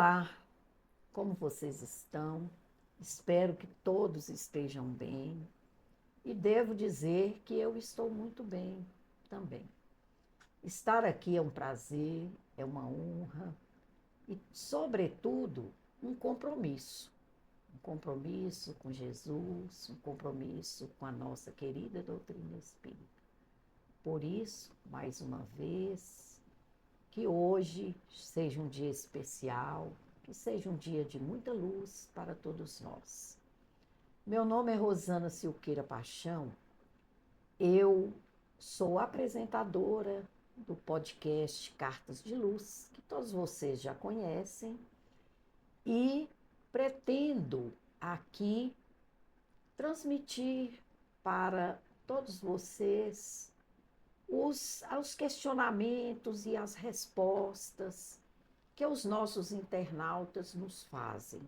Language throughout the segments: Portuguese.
Olá, como vocês estão? Espero que todos estejam bem e devo dizer que eu estou muito bem também. Estar aqui é um prazer, é uma honra e, sobretudo, um compromisso. Um compromisso com Jesus, um compromisso com a nossa querida doutrina espírita. Por isso, mais uma vez, que hoje seja um dia especial, que seja um dia de muita luz para todos nós. Meu nome é Rosana Silqueira Paixão, eu sou apresentadora do podcast Cartas de Luz, que todos vocês já conhecem, e pretendo aqui transmitir para todos vocês os questionamentos e as respostas que os nossos internautas nos fazem.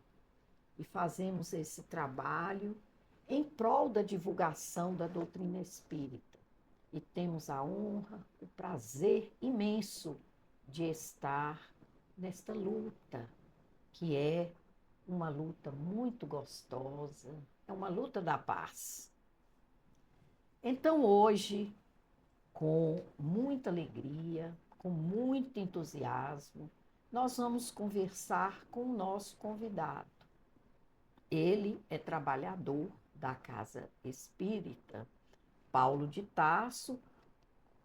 E fazemos esse trabalho em prol da divulgação da doutrina espírita. E temos a honra, o prazer imenso de estar nesta luta, que é uma luta muito gostosa, é uma luta da paz. Então, hoje, com muita alegria, com muito entusiasmo, nós vamos conversar com o nosso convidado. Ele é trabalhador da Casa Espírita Paulo de Tarso,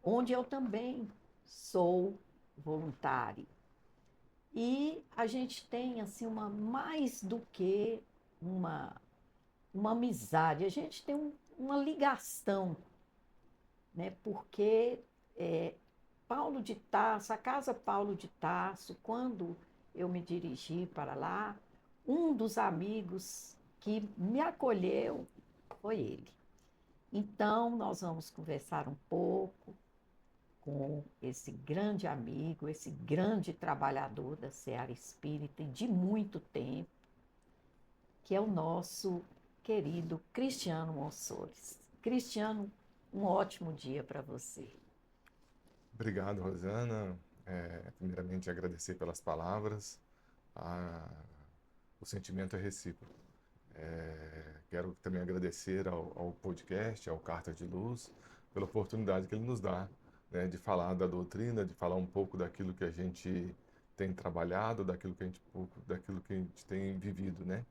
onde eu também sou voluntária. E a gente tem assim mais do que uma amizade, a gente tem uma ligação, né? Porque Paulo de Tarso, a Casa Paulo de Tarso, quando eu me dirigi para lá, um dos amigos que me acolheu foi ele. Então, nós vamos conversar um pouco com esse grande amigo, esse grande trabalhador da Seara Espírita e de muito tempo, que é o nosso querido Cristiano Monsores. Cristiano, um ótimo dia para você. Obrigado, Rosana. Primeiramente, agradecer pelas palavras. O sentimento é recíproco. Quero também agradecer ao podcast, ao Carta de Luz, pela oportunidade que ele nos dá, né, de falar da doutrina, de falar um pouco daquilo que a gente tem trabalhado, daquilo que a gente tem vivido, né?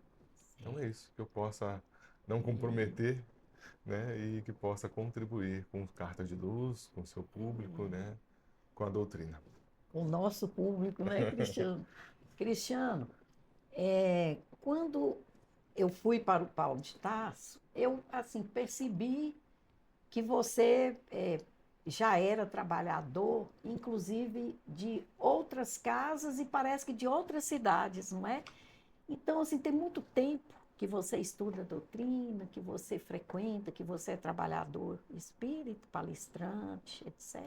Então é isso, que eu possa não comprometer, né, e que possa contribuir com Carta de Luz, com o seu público, né, com a doutrina. O nosso público, né, Cristiano? Cristiano, quando eu fui para o Paulo de Tarso, eu assim percebi que você já era trabalhador, inclusive de outras casas e parece que de outras cidades, não é? Então, assim, tem muito tempo que você estuda a doutrina, que você frequenta, que você é trabalhador espírita, palestrante, etc.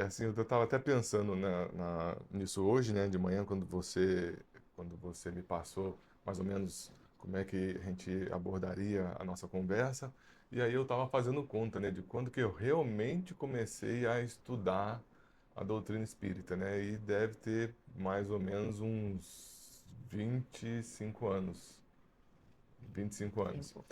Assim, eu estava até pensando nisso hoje, né, de manhã, quando você me passou mais ou menos como é que a gente abordaria a nossa conversa, e aí eu estava fazendo conta, né, de quando que eu realmente comecei a estudar a doutrina espírita, né, e deve ter mais ou menos uns 25 anos. 25 anos. Tempo.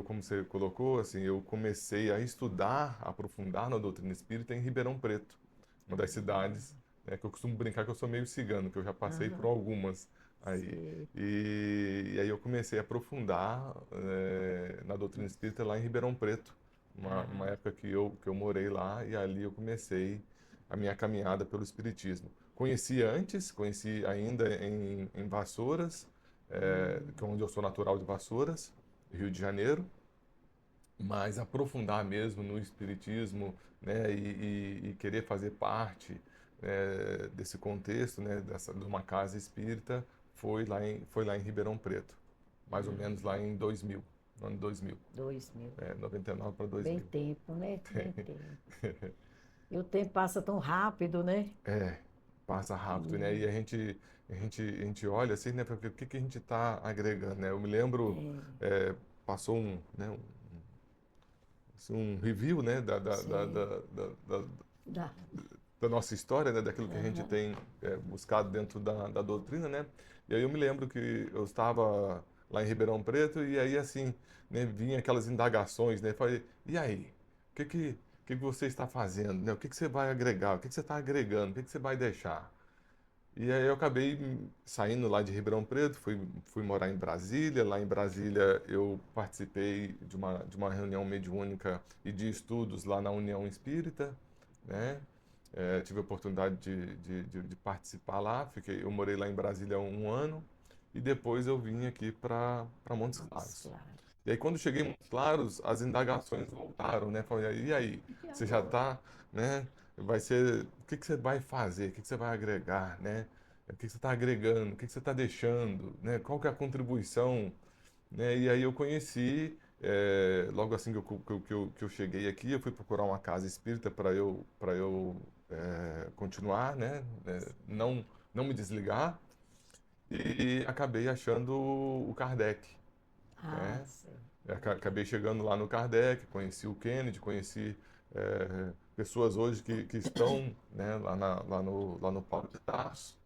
Como você colocou, assim, eu comecei a estudar, a aprofundar na doutrina espírita em Ribeirão Preto, uma das cidades, né, que eu costumo brincar que eu sou meio cigano, que eu já passei por Aham, algumas aí. sei. E aí eu comecei a aprofundar na doutrina espírita lá em Ribeirão Preto, uma Ah, época que eu morei lá, e ali eu comecei a minha caminhada pelo espiritismo. Conheci ainda em Vassouras, que é onde eu sou natural de Vassouras, Rio de Janeiro, mas aprofundar mesmo no espiritismo, né, e querer fazer parte desse contexto, né, de uma casa espírita, foi lá em Ribeirão Preto, mais ou menos lá em 2000, no ano 2000, 2000. 99 para Bem 2000. tempo, né? Bem tempo. E o tempo passa tão rápido, né? É, passa rápido, né? E, E a gente olha assim, né, para ver o que que a gente está agregando, né? Eu me lembro, é, passou assim, um review, né, sei. da- Dá. da nossa história, né, daquilo que a gente Aham. tem buscado dentro da doutrina, né? E aí eu me lembro que eu estava lá em Ribeirão Preto e aí assim, né, vinha aquelas indagações, né? Falei, e aí, o que que você está fazendo, né? O que que você vai agregar? O que que você está agregando? O que que você vai deixar? E aí eu acabei saindo lá de Ribeirão Preto, fui morar em Brasília. Lá em Brasília eu participei de uma reunião mediúnica e de estudos lá na União Espírita, né? Tive a oportunidade de participar lá, eu morei lá em Brasília um ano e depois eu vim aqui para Montes Montes Claros. Claros. E aí quando cheguei em Montes Claros, as indagações voltaram, né? Falei, e aí, E você já agora? está, né? Vai ser, o que que você vai fazer? O que que você vai agregar, né? O que que você está agregando? O que que você está deixando, né? Qual que é a contribuição, né? E aí eu conheci, logo assim que eu cheguei aqui, eu fui procurar uma casa espírita para eu continuar, né? Não me desligar e acabei achando o Kardec, Ah, né? sei. Acabei chegando lá no Kardec, conheci o Kennedy, conheci pessoas hoje que estão, né, lá no Paulo de Tarso.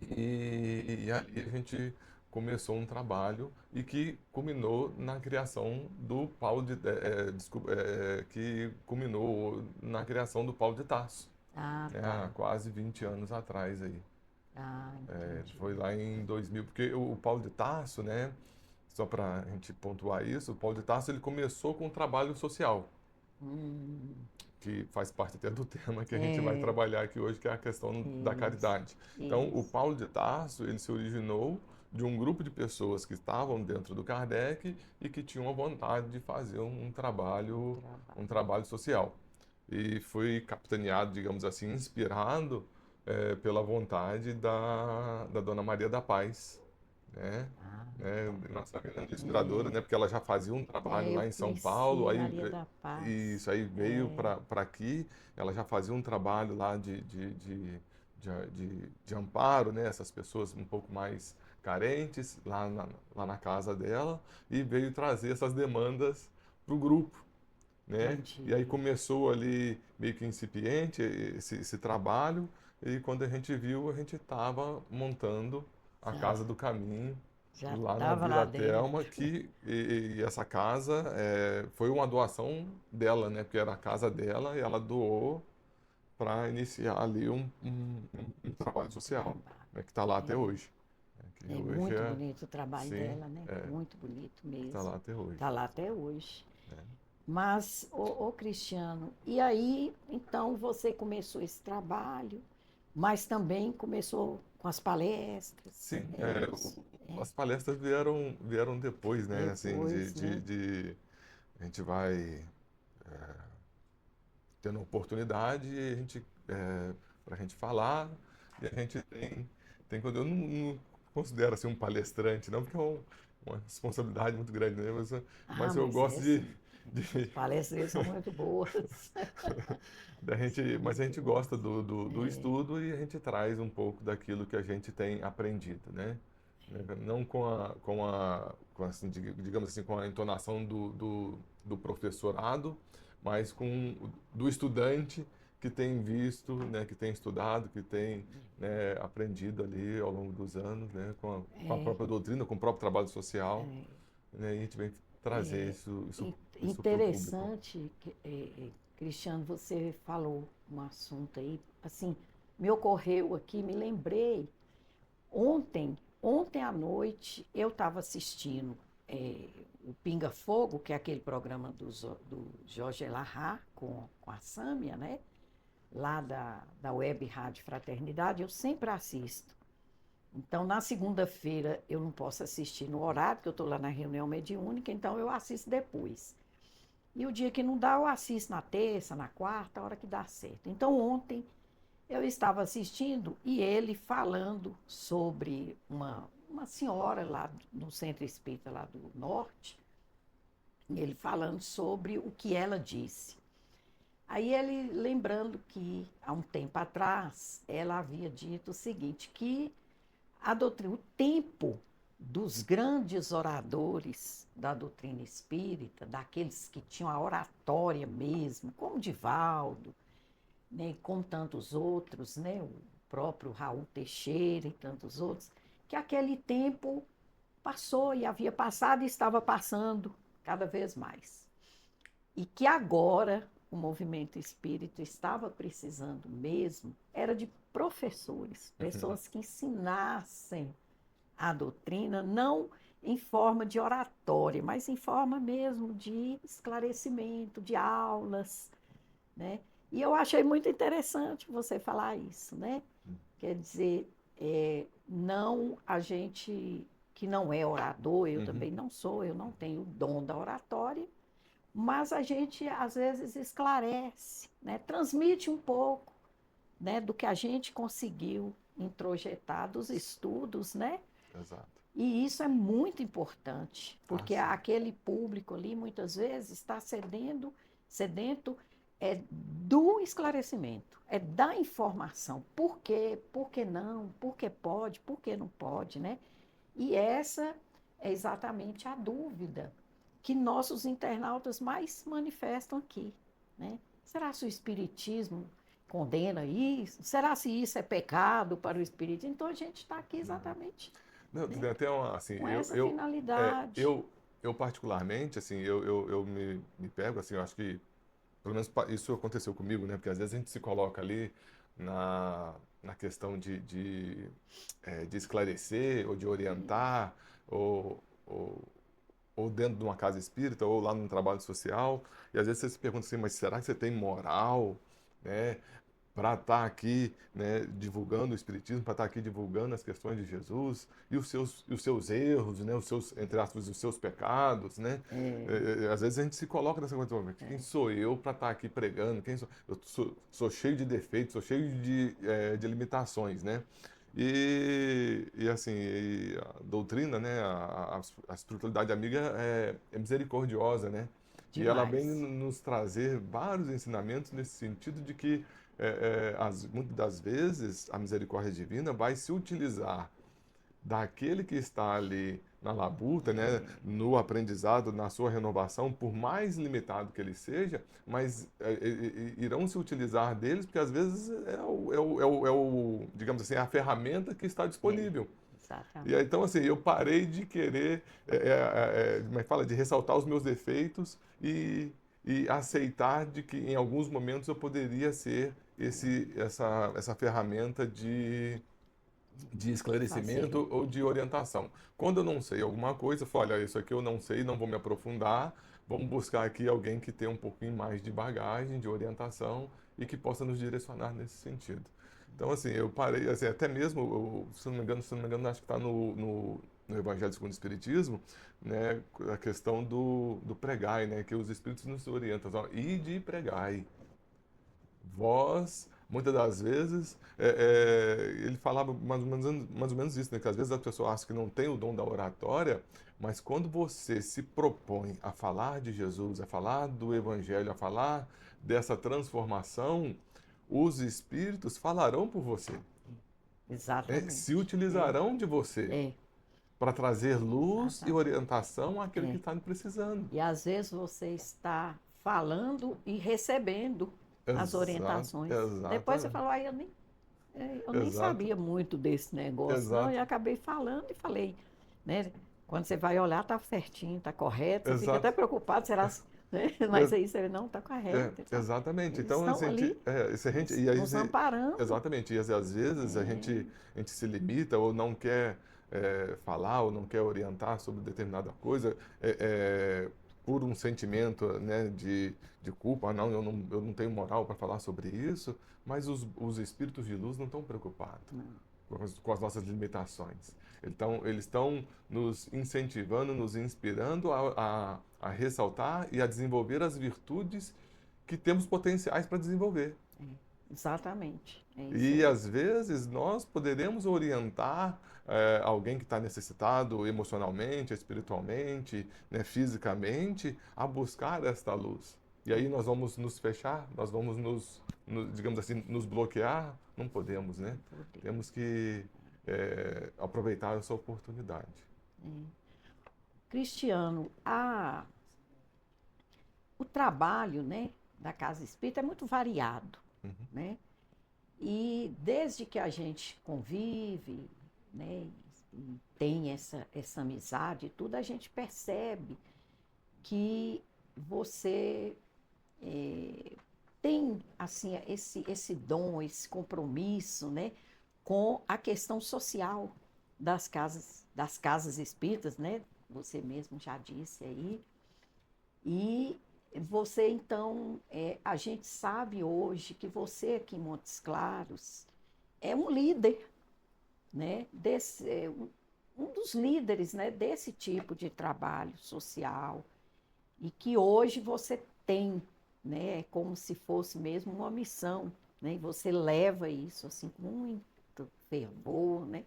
E ali a gente começou um trabalho e que culminou na criação do Paulo desculpa, que culminou na criação do Paulo de Tarso, Ah, né, há tá. quase 20 anos atrás aí. Ah, Foi entendi. lá em 2000, porque o Paulo de Tarso, né, só para a gente pontuar isso, o Paulo de Tarso ele começou com um trabalho social, Hum, que faz parte até do tema que a gente vai é, trabalhar aqui hoje, que é a questão da isso, caridade. Então, o isso. Paulo de Tarso, ele se originou de um grupo de pessoas que estavam dentro do Kardec e que tinham a vontade de fazer Um um trabalho. trabalho social. E foi capitaneado, digamos assim, inspirado pela vontade da Dona Maria da Paz, né? Ah, tá. Nossa grande inspiradora, É, né? Porque ela já fazia um trabalho eu lá em São Paulo, conheci aí Maria da Paz. isso aí veio É, para aqui, ela já fazia um trabalho lá de amparo, né? Essas pessoas um pouco mais carentes lá na casa dela e veio trazer essas demandas para o grupo, né? E aí entendi. começou ali meio que incipiente esse trabalho e quando a gente viu, a gente estava montando a Já, Casa do Caminho já lá na estava lá Vila Telma, dentro. e essa casa foi uma doação dela, né? Porque era a casa dela e ela doou para iniciar ali um trabalho social, Trabalho. né? Que está lá até É, hoje. Né? Que é hoje muito bonito o trabalho sim, dela, né? Muito bonito está mesmo. lá até hoje. Está lá até hoje. Né? Mas, Cristiano, e aí, então você começou esse trabalho, mas também começou com as palestras, Sim, as palestras vieram depois, né? Assim, depois, né? a gente vai tendo oportunidade e para a gente falar e a gente tem quando eu não considero assim um palestrante, não, porque é uma responsabilidade muito grande, né? Mas Ah, eu mas gosto é sim. As de palestras são muito boas. mas a gente Muito gosta boas. do É, estudo e a gente traz um pouco daquilo que a gente tem aprendido, né? Não assim, digamos assim, com a entonação do professorado, mas do estudante que tem visto, né, que tem estudado, que tem, né, aprendido ali ao longo dos anos, né, com a é, própria doutrina, com o próprio trabalho social, é, né, e a gente vem trazer isso para o público. interessante, Cristiano, você falou um assunto aí, assim, me ocorreu aqui, me lembrei. Ontem à noite, eu estava assistindo o Pinga Fogo, que é aquele programa do Jorge Elahá com a Sâmia, né? Lá da Web Rádio Fraternidade, eu sempre assisto. Então, na segunda-feira, eu não posso assistir no horário, que eu estou lá na reunião mediúnica, então eu assisto depois. E o dia que não dá, eu assisto na terça, na quarta, a hora que dá certo. Então, ontem, eu estava assistindo e ele falando sobre uma senhora lá no Centro Espírita lá do Norte, ele falando sobre o que ela disse. Aí ele lembrando que há um tempo atrás ela havia dito o seguinte, que o tempo dos grandes oradores da doutrina espírita, daqueles que tinham a oratória mesmo, como Divaldo, né, como tantos outros, né, o próprio Raul Teixeira e tantos outros, que aquele tempo passou e havia passado e estava passando cada vez mais. E que agora o movimento espírita estava precisando mesmo, era de professores, pessoas que ensinassem a doutrina, não em forma de oratória, mas em forma mesmo de esclarecimento, de aulas, né? E eu achei muito interessante você falar isso, né? Quer dizer, não a gente que não é orador, eu também não sou, eu não tenho o dom da oratória, mas a gente às vezes esclarece, né? Transmite um pouco, né, do que a gente conseguiu introjetar dos estudos, né? Exato. E isso é muito importante, Ah, porque sim. aquele público ali muitas vezes está sedento do esclarecimento, é da informação. Por quê? Por que não? Por que pode? Por que não pode, né? E essa é exatamente a dúvida que nossos internautas mais manifestam aqui, né? Será que o espiritismo condena isso? Será se isso é pecado para o espiritismo? Então a gente está aqui exatamente, Não, né, tem até uma, assim, com essa é, finalidade. eu particularmente, assim, eu me pego, assim, eu acho que, pelo menos isso aconteceu comigo, né? Porque às vezes a gente se coloca ali na questão de esclarecer ou de orientar, ou, ou, ou dentro de uma casa espírita, ou lá no trabalho social, e às vezes você se pergunta assim, mas será que você tem moral, né, para estar aqui, né, divulgando o Espiritismo, para estar aqui divulgando as questões de Jesus e os seus erros, né, os seus, entre aspas, os seus pecados, né? É, Às vezes a gente se coloca nessa coisa, quem sou eu para estar aqui pregando? Quem sou? Eu sou cheio de defeitos, sou cheio de limitações, né? E assim, a doutrina, né, a espiritualidade amiga é misericordiosa, né? E ela vem demais. nos trazer vários ensinamentos nesse sentido de que muitas das vezes a misericórdia divina vai se utilizar daquele que está ali na labuta, né, no aprendizado, na sua renovação, por mais limitado que ele seja, mas irão se utilizar deles porque às vezes digamos assim, é a ferramenta que está É, disponível. E aí, exatamente. então, assim, eu parei de querer, como é que fala, de ressaltar os meus defeitos e aceitar de que em alguns momentos eu poderia ser essa ferramenta de Fazer. esclarecimento ou de orientação. Quando eu não sei alguma coisa, eu falo, olha, isso aqui eu não sei, não vou me aprofundar, vamos buscar aqui alguém que tenha um pouquinho mais de bagagem, de orientação e que possa nos direcionar nesse sentido. Então, assim, eu parei, assim, até mesmo, se não me engano, acho que está no Evangelho segundo o Espiritismo, né, a questão do pregai, né, que os Espíritos nos orientam, ó, ide e pregai. Vós, muitas das vezes, ele falava mais ou menos isso, né? Que às vezes a pessoa acha que não tem o dom da oratória, mas quando você se propõe a falar de Jesus, a falar do Evangelho, a falar dessa transformação, os Espíritos falarão por você, se Exatamente. utilizarão de você É, para trazer luz e exatamente. orientação àquele que É. está precisando. E às vezes você está falando e recebendo as orientações. Depois você Exatamente. fala, eu nem Exato, sabia muito desse negócio, não, e exato, acabei falando e falei, né? Quando você vai olhar, está certinho, está correto, você fica até exato. preocupado, será, né? Mas aí você vê, não, está correto. Então, Exatamente. eles Então, estão assim, ali se a gente, e aí, nos amparando. exatamente, e às vezes a gente se limita ou não quer falar ou não quer orientar sobre determinada coisa por um sentimento, né, de culpa, não, eu não tenho moral para falar sobre isso, mas os espíritos de luz não estão preocupados com as nossas limitações. Então, eles estão nos incentivando, nos inspirando a ressaltar e a desenvolver as virtudes que temos potenciais para desenvolver. Exatamente, é isso E aí. às vezes nós poderemos orientar alguém que está necessitado emocionalmente, espiritualmente, né, fisicamente, a buscar esta luz. E aí nós vamos nos fechar, nós vamos digamos assim, nos bloquear? Não podemos, né? Não poder. Temos que aproveitar essa oportunidade. Cristiano, o trabalho, né, da Casa Espírita é muito variado. Uhum. né? E desde que a gente convive, né, e tem essa amizade e tudo, a gente percebe que você tem assim esse dom, esse compromisso, né, com a questão social das casas espíritas, né? Você mesmo já disse aí. E você então, a gente sabe hoje que você aqui em Montes Claros é um líder, né? Um dos líderes, né, desse tipo de trabalho social e que hoje você tem, né, como se fosse mesmo uma missão, né, e você leva isso assim com muito fervor, né?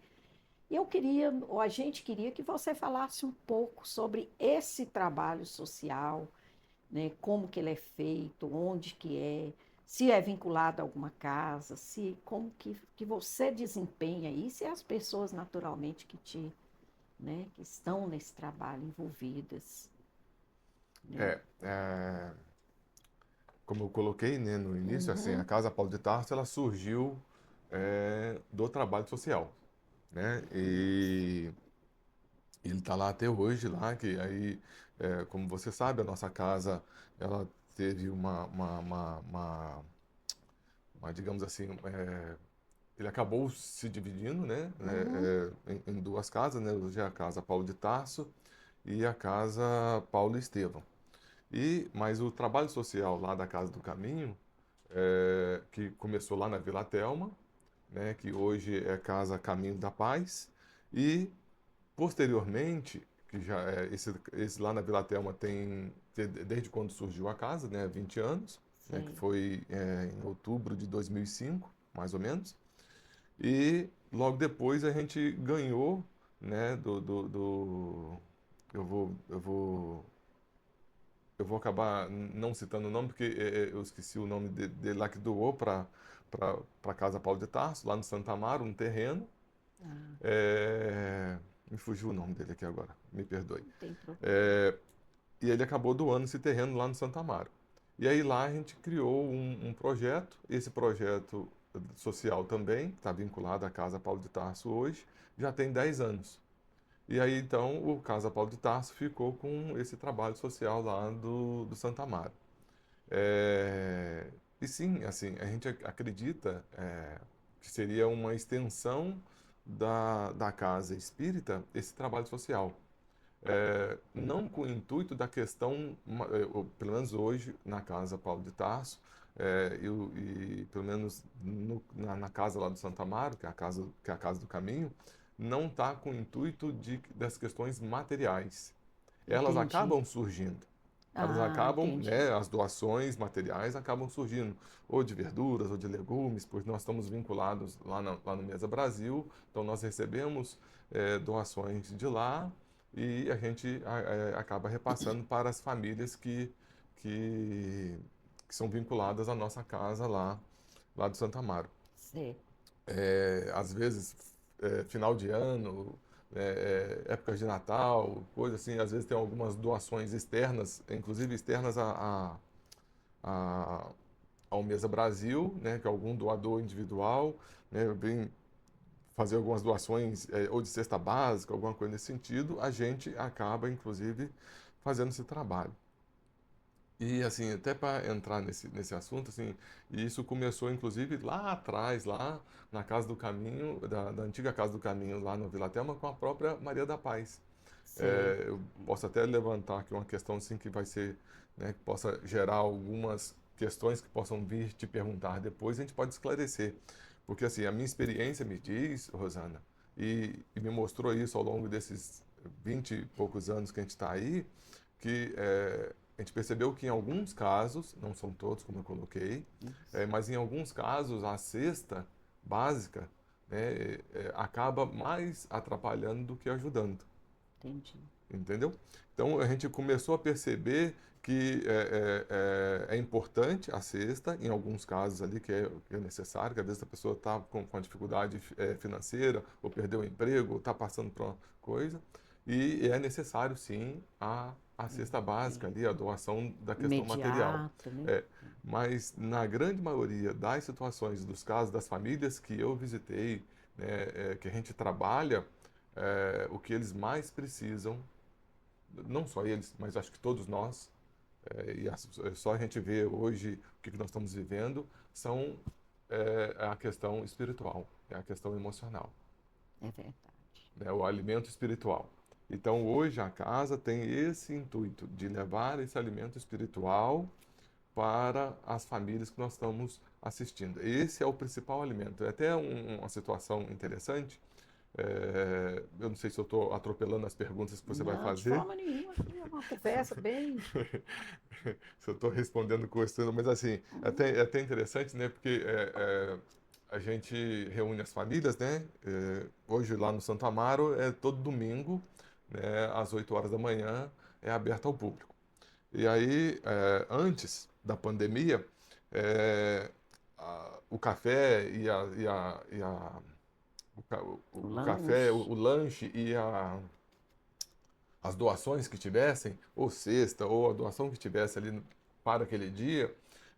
E eu queria, ou a gente queria que você falasse um pouco sobre esse trabalho social, né, como que ele é feito, onde que é, se é vinculado a alguma casa, se como que você desempenha isso e as pessoas naturalmente que estão nesse trabalho envolvidas, né? É, como eu coloquei, né, no início, assim, a Uhum. Casa Paulo de Tarso, ela surgiu do trabalho social, né? E ele está lá até hoje, lá, que aí, como você sabe, a nossa casa, ela teve digamos assim, ele acabou se dividindo, né, Uhum. em duas casas, né? Hoje é a Casa Paulo de Tarso e a Casa Paulo Estevão. Mas o trabalho social lá da Casa do Caminho, que começou lá na Vila Telma, né, que hoje é Casa Caminho da Paz, e posteriormente, que já esse lá na Vila Telma desde quando surgiu a casa, né, 20 anos, né, que Sei. foi em outubro de 2005, mais ou menos. E logo depois a gente ganhou, né, eu vou acabar não citando o nome, porque eu esqueci o nome dele lá que doou para Casa Paulo de Tarso, lá no Santa Amaro, um terreno. Ah, É, me fugiu o nome dele aqui agora, me perdoe. não tem problema. É, e ele acabou doando esse terreno lá no Santa Amaro. E aí lá a gente criou um projeto, esse projeto social também, que está vinculado à Casa Paulo de Tarso hoje, já tem 10 anos. E aí então o Casa Paulo de Tarso ficou com esse trabalho social lá do Santa Amaro. É, e sim, assim, a gente acredita que seria uma extensão da casa espírita esse trabalho social. Não com o intuito da questão, pelo menos hoje, na casa Paulo de Tarso, e pelo menos na casa lá do Santa Amaro, que é a casa do Caminho, não está com o intuito das questões materiais. Elas Entendi. acabam surgindo. Elas Ah, acabam, entendi. né, as doações materiais acabam surgindo, ou de verduras, ou de legumes, pois nós estamos vinculados lá no Mesa Brasil, então nós recebemos doações de lá e a gente acaba repassando para as famílias que, que são vinculadas à nossa casa lá do Santa Amaro. Certo. Às vezes, final de ano, épocas de Natal, coisa assim, às vezes tem algumas doações externas, inclusive externas a, ao Mesa Brasil, né, que é algum doador individual, né, vem fazer algumas doações ou de cesta básica, alguma coisa nesse sentido, a gente acaba, inclusive, fazendo esse trabalho. E assim, até para entrar nesse assunto, assim, e isso começou inclusive lá atrás, lá na Casa do Caminho, da antiga Casa do Caminho, lá no Vila Telma, com a própria Maria da Paz. Certo. Eu posso até levantar aqui uma questão assim que vai ser, né, que possa gerar algumas questões que possam vir te perguntar depois, a gente pode esclarecer. Porque assim, a minha experiência me diz, Rosana, e me mostrou isso ao longo desses 20 e poucos anos que a gente está aí, que a gente percebeu que em alguns casos, não são todos como eu coloquei, Isso. mas em alguns casos a cesta básica, né, acaba mais atrapalhando do que ajudando, Entendi. entendeu? Então a gente começou a perceber que é importante a cesta, em alguns casos ali que é necessário, que às vezes a pessoa está com a dificuldade financeira, ou perdeu o emprego, ou está passando por uma coisa, E é necessário, sim, a cesta básica ali, a doação da questão material. Imediata, né? É, mas na grande maioria das situações, dos casos, das famílias que eu visitei, né, que a gente trabalha, o que eles mais precisam, não só eles, mas acho que todos nós, só a gente vê hoje o que nós estamos vivendo, são a questão espiritual, é a questão emocional, É verdade. né, o alimento espiritual. Então, hoje a casa tem esse intuito de levar esse alimento espiritual para as famílias que nós estamos assistindo. Esse é o principal alimento. É até uma situação interessante. Eu não sei se eu estou atropelando as perguntas que você vai Não, de fazer, forma nenhuma, aqui é uma conversa bem. se eu estou respondendo com isso, mas assim, é até interessante, né? Porque a gente reúne as famílias, né? Hoje lá no Santo Amaro é todo domingo, né? Às 8 horas da manhã é aberto ao público. E aí, antes da pandemia, é, o café O o café, lanche. o lanche e as doações que tivessem, ou cesta, ou a doação que tivesse ali para aquele dia,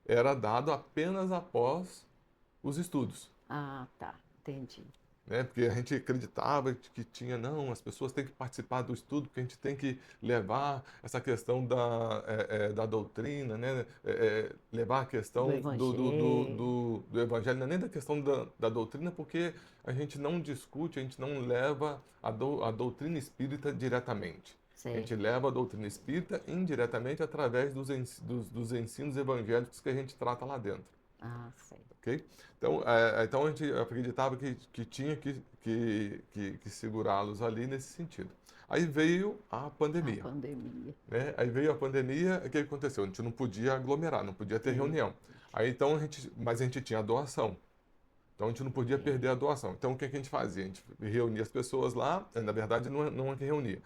era dado apenas após os estudos. Ah, tá, entendi. Né? Porque a gente acreditava que tinha, não, as pessoas têm que participar do estudo, porque a gente tem que levar essa questão da doutrina, né? Levar a Do questão evangelho. do evangelho, não é nem da questão da doutrina, porque a gente não discute, a gente não leva a doutrina espírita diretamente. A gente Certo. leva a doutrina espírita indiretamente através dos ensinos evangélicos que a gente trata lá dentro. Ah, certo. Ok? Então, então a gente acreditava que tinha que segurá-los ali nesse sentido. Aí veio a A pandemia, pandemia. né? Aí veio a pandemia, o que aconteceu? A gente não podia aglomerar, não podia ter É, reunião. Aí então mas a gente tinha a doação. Então a gente não podia perder a é. doação. Então o que que a gente fazia? A gente reunia as pessoas lá, na verdade não é que reunia,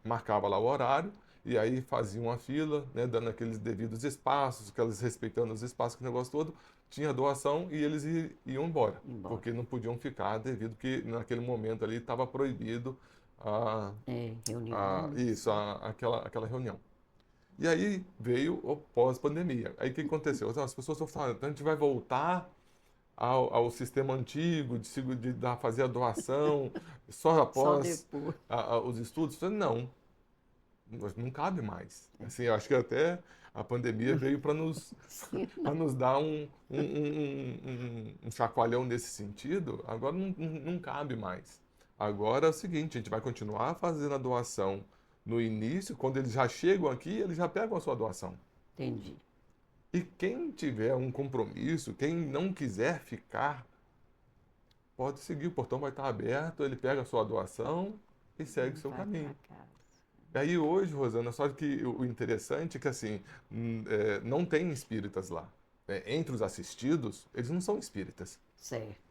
marcava lá o horário e aí fazia uma fila, né, dando aqueles devidos espaços, aquelas respeitando os espaços, que o negócio todo, tinha doação e eles iam embora, Embora. porque não podiam ficar devido que naquele momento ali estava proibido a, É, reuniões. isso, aquela reunião. E aí veio o pós-pandemia. Aí o que aconteceu? As pessoas estão falando, então a gente vai voltar ao sistema antigo fazer a doação só Só após depois. os estudos? Eu falei, não, não cabe mais. Assim, eu acho que até a pandemia veio Sim, para nos dar um chacoalhão nesse sentido. Agora não cabe mais. Agora é o seguinte, a gente vai continuar fazendo a doação no início, quando eles já chegam aqui, eles já pegam a sua doação. entendi. E quem tiver um compromisso, quem não quiser ficar, pode seguir, o portão vai estar aberto, ele pega a sua doação e segue o seu Vai para caminho. casa. E aí hoje, Rosana, só que o interessante é que assim, não tem espíritas lá. Entre os assistidos, eles não são espíritas. Certo.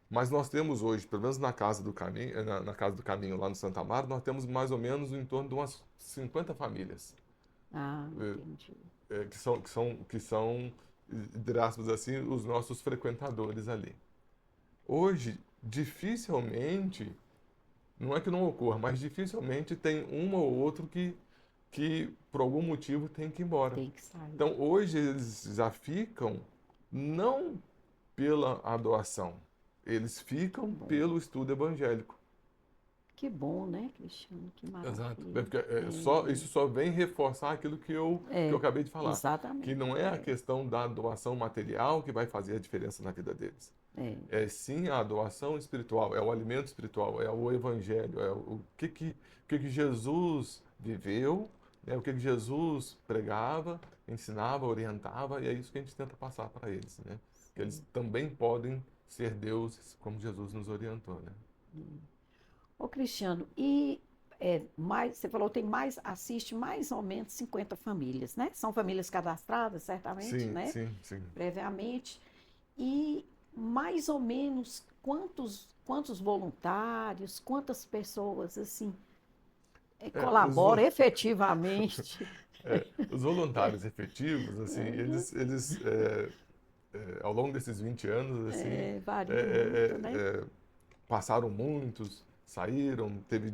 Mas nós temos hoje, pelo menos na Casa do Caminho, na Casa do Caminho lá no Santa Amaro, nós temos mais ou menos em torno de umas 50 famílias, Ah, eh, entendi. que são, entre aspas assim, os nossos frequentadores ali. Hoje, dificilmente, não é que não ocorra, mas dificilmente tem um ou outro que por algum motivo tem que ir embora. Tem que sair. Então, hoje eles já ficam não pela adoração, eles Que ficam bom. pelo estudo evangélico. Que bom, né, Cristiano? Que Exato. maravilha. Porque É, isso só vem reforçar aquilo que eu é, acabei de falar, que exatamente. não é a É, questão da doação material que vai fazer a diferença na vida deles. é, É sim a doação espiritual, é o alimento espiritual, é o evangelho, é o que que Jesus viveu, né? O que que Jesus pregava, ensinava, orientava, e é isso que a gente tenta passar para eles, né? Que eles sim. também podem ser deuses, como Jesus nos orientou, né? Ô, Cristiano, você falou tem mais, assiste mais ou menos 50 famílias, né? São famílias cadastradas, certamente, Sim, né? sim, sim. Previamente. E mais ou menos quantos voluntários, quantas pessoas, assim, É, os, vo- colaboram efetivamente? os voluntários efetivos, assim, Uhum. ao longo desses 20 anos, assim, Varia muito, é, né? é, é, passaram muitos, saíram, teve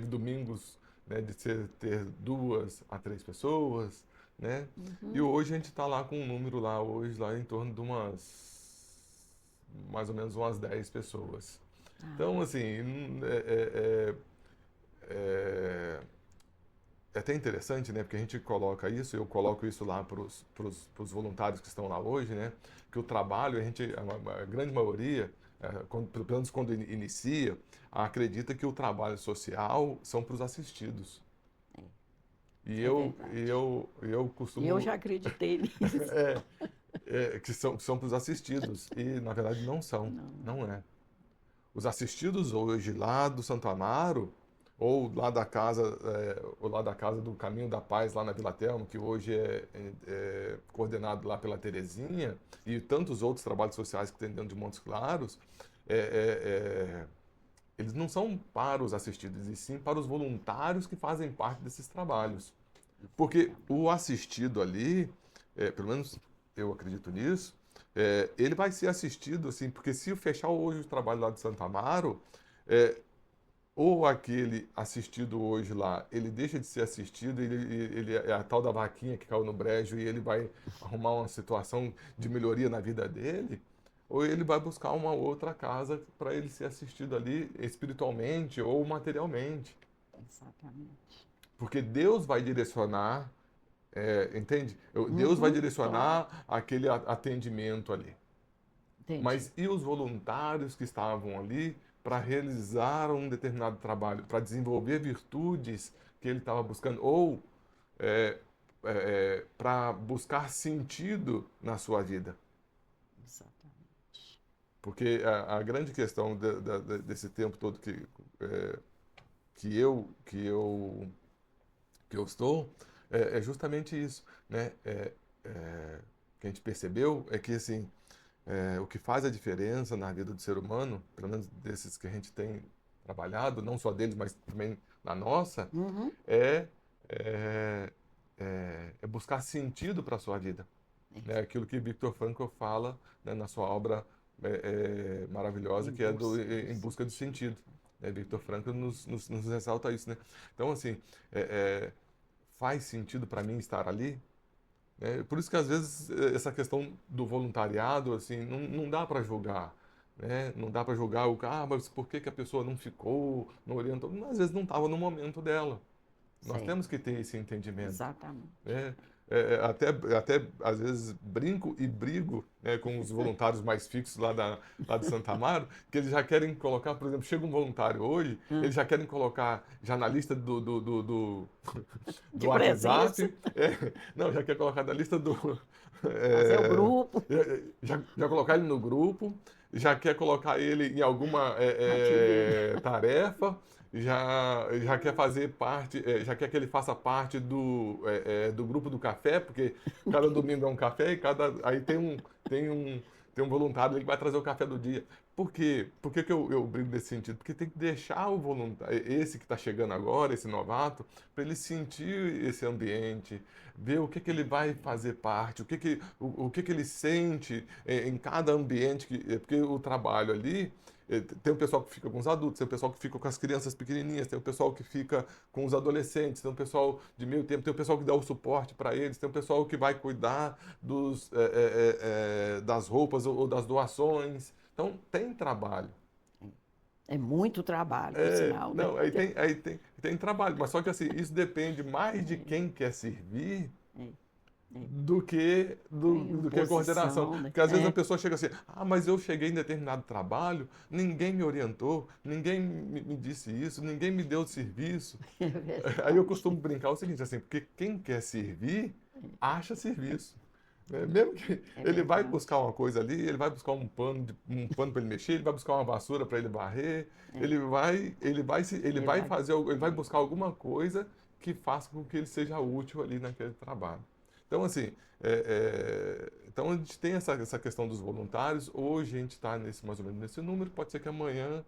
domingos, né, de ter 2 a 3 pessoas, né? E Uhum. hoje a gente está lá com um número lá hoje lá em torno de mais ou menos umas 10 pessoas. Então, Ah, assim, é, é até interessante, né? Porque a gente coloca isso, eu coloco isso lá para os voluntários que estão lá hoje, né? Que o trabalho, a grande maioria, pelo menos quando inicia, acredita que o trabalho social são para os assistidos. E é eu, e verdade. eu, eu Eu já costumo acreditei nisso. que são para os assistidos. E, na verdade, não são. Não. Não é. Os assistidos hoje lá do Santo Amaro, ou lá da casa do Caminho da Paz, lá na Vila Telmo, que hoje é coordenado lá pela Terezinha, e tantos outros trabalhos sociais que tem dentro de Montes Claros, é, é, é, eles não são para os assistidos, e sim para os voluntários que fazem parte desses trabalhos. Porque o Exatamente. assistido ali, pelo menos eu acredito nisso, ele vai ser assistido, assim, porque se eu fechar hoje o trabalho lá de Santa Amaro, é, ou aquele assistido hoje lá, ele deixa de ser assistido, ele é a tal da vaquinha que caiu no brejo e ele vai arrumar uma situação de melhoria na vida dele, ou ele vai buscar uma outra casa para ele ser assistido ali espiritualmente ou materialmente. Exatamente. Porque Deus vai direcionar, entende? Deus vai Uhum, claro. direcionar aquele atendimento ali. Entendi. Mas e os voluntários que estavam ali para realizar um determinado trabalho, para desenvolver virtudes que ele estava buscando, ou para buscar sentido na sua vida? Exatamente. Porque a grande questão desse tempo todo é, que eu estou é justamente isso, né? Que a gente percebeu é que assim, o que faz a diferença na vida do ser humano, pelo menos desses que a gente tem trabalhado, não só deles, mas também na nossa, Uhum. é, é, é buscar sentido para a sua vida. Né? Exa- Aquilo que Viktor Frankl fala, né, na sua obra maravilhosa, Em que é busca do Em Busca do sentido. Sentido. Né? Viktor Frankl nos ressalta isso. Né? Então, assim, é, é, faz sentido para mim estar ali? Por isso que às vezes essa questão do voluntariado assim não dá para julgar, né? Não dá para julgar mas por que que a pessoa não ficou, não orientou? Às vezes não estava no momento dela. Nós temos Certo. que ter esse entendimento, Exatamente. né? Até às vezes brinco e brigo, né, com os voluntários mais fixos lá de Santa Amaro, que eles já querem colocar, por exemplo, chega um voluntário hoje, Hã. eles já querem colocar já na lista do De presença, WhatsApp, não, já quer colocar na lista do. fazer o é, grupo, já colocar ele no grupo, já quer colocar ele em alguma atividade. tarefa, já quer fazer parte, já quer que ele faça parte do grupo do café, porque cada domingo é um café e aí tem um, tem um voluntário ali que vai trazer o café do dia. Por quê? Por que que eu brigo nesse sentido? Porque tem que deixar o voluntário, esse que está chegando agora, esse novato, para ele sentir esse ambiente, ver o que que ele vai fazer parte, o que que ele sente em cada ambiente, porque o trabalho ali, tem o pessoal que fica com os adultos, tem o pessoal que fica com as crianças pequenininhas, tem o pessoal que fica com os adolescentes, tem o pessoal de meio tempo, tem o pessoal que dá o suporte para eles, tem o pessoal que vai cuidar das roupas ou das doações. Então, tem trabalho. É muito trabalho, por sinal, né? Não, aí tem trabalho, mas só que assim, isso depende mais de É, quem quer servir é, é. do que a coordenação. Posição, né? Porque às vezes a É, pessoa chega assim, mas eu cheguei em determinado trabalho, ninguém me orientou, ninguém me disse isso, ninguém me deu serviço. é Aí eu verdade. costumo brincar o seguinte, assim, porque quem quer servir, acha serviço. Mesmo que É ele vai verdade. buscar uma coisa ali, ele vai buscar um pano para ele mexer, ele vai buscar uma vassoura para ele varrer, É, ele ele vai vai. fazer, ele vai É, buscar alguma coisa que faça com que ele seja útil ali naquele trabalho. Então, assim, então a gente tem essa questão dos voluntários. Hoje a gente está mais ou menos nesse número. Pode ser que amanhã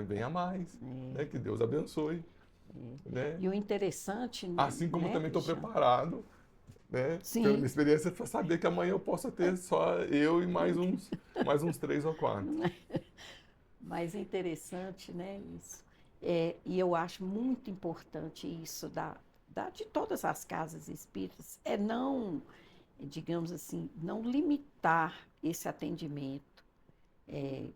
venha mais, né? é, Que Deus abençoe, é. né? E o interessante, Assim como eu né, também estou Cristiano? preparado, né, pela minha Sim, experiência, para saber que amanhã eu possa ter só eu e mais uns 3 ou 4. Mas é interessante, né, isso. E eu acho muito importante isso de todas as casas espíritas, é não, digamos assim, não limitar esse atendimento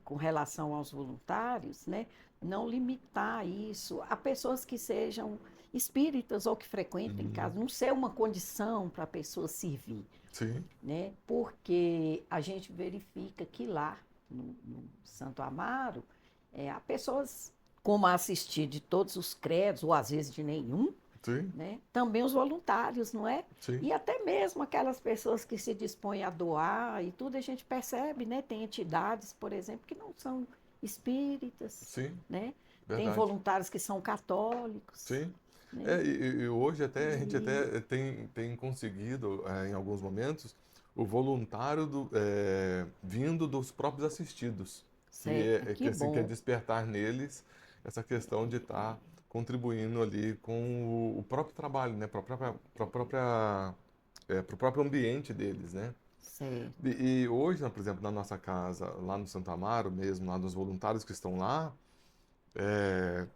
com relação aos voluntários, né? Não limitar isso a pessoas que sejam espíritas ou que frequentem casa, Uhum. não ser uma condição para a pessoa servir, Sim, né? Porque a gente verifica que lá no Santo Amaro, há pessoas como a assistir de todos os credos, ou às vezes de nenhum, sim, né? Também os voluntários, não é? sim, E até mesmo aquelas pessoas que se dispõem a doar e tudo, a gente percebe, né? Tem entidades, por exemplo, que não são espíritas, sim, né? Tem verdade. voluntários que são católicos, Sim. né? E hoje até a gente E até tem conseguido, em alguns momentos, o voluntário vindo dos próprios assistidos, que assim, que é bom, despertar neles essa questão de estar contribuindo ali com o próprio trabalho, né, para o próprio ambiente deles, né? certo. E hoje, por exemplo, na nossa casa, lá no Santo Amaro mesmo, lá dos voluntários que estão lá, é,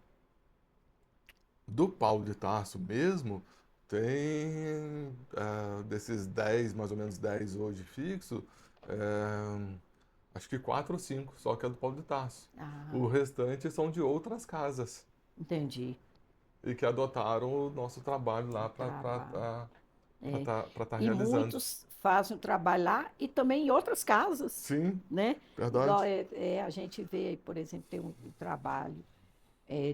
do Paulo de Tarso mesmo, tem desses 10 mais ou menos 10 hoje fixo, acho que 4 ou 5 só que é do Paulo de Tarso. Ah, O restante são de outras casas entendi. e que adotaram o nosso trabalho O lá trabalho. para É. estar E realizando. muitos fazem o trabalho lá e também em outras casas, Sim, né? Igual verdade. a gente vê, por exemplo, tem um trabalho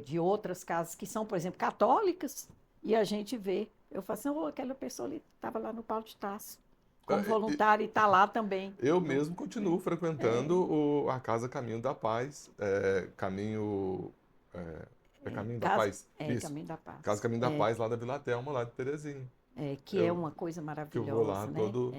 de outras casas que são, por exemplo, católicas, e a gente vê. Eu falo assim, oh, aquela pessoa ali estava lá no Paulo de Tarso, Ah, como voluntária e está lá também. Eu mesmo continuo É, frequentando a Casa Caminho da Paz, é, Caminho da casa, Paz, isso. Caminho da Casa Paz. Caminho da Paz lá da Vila Telma, lá de Terezinha. Que é Eu uma coisa que eu vou lá maravilhosa, né? todo,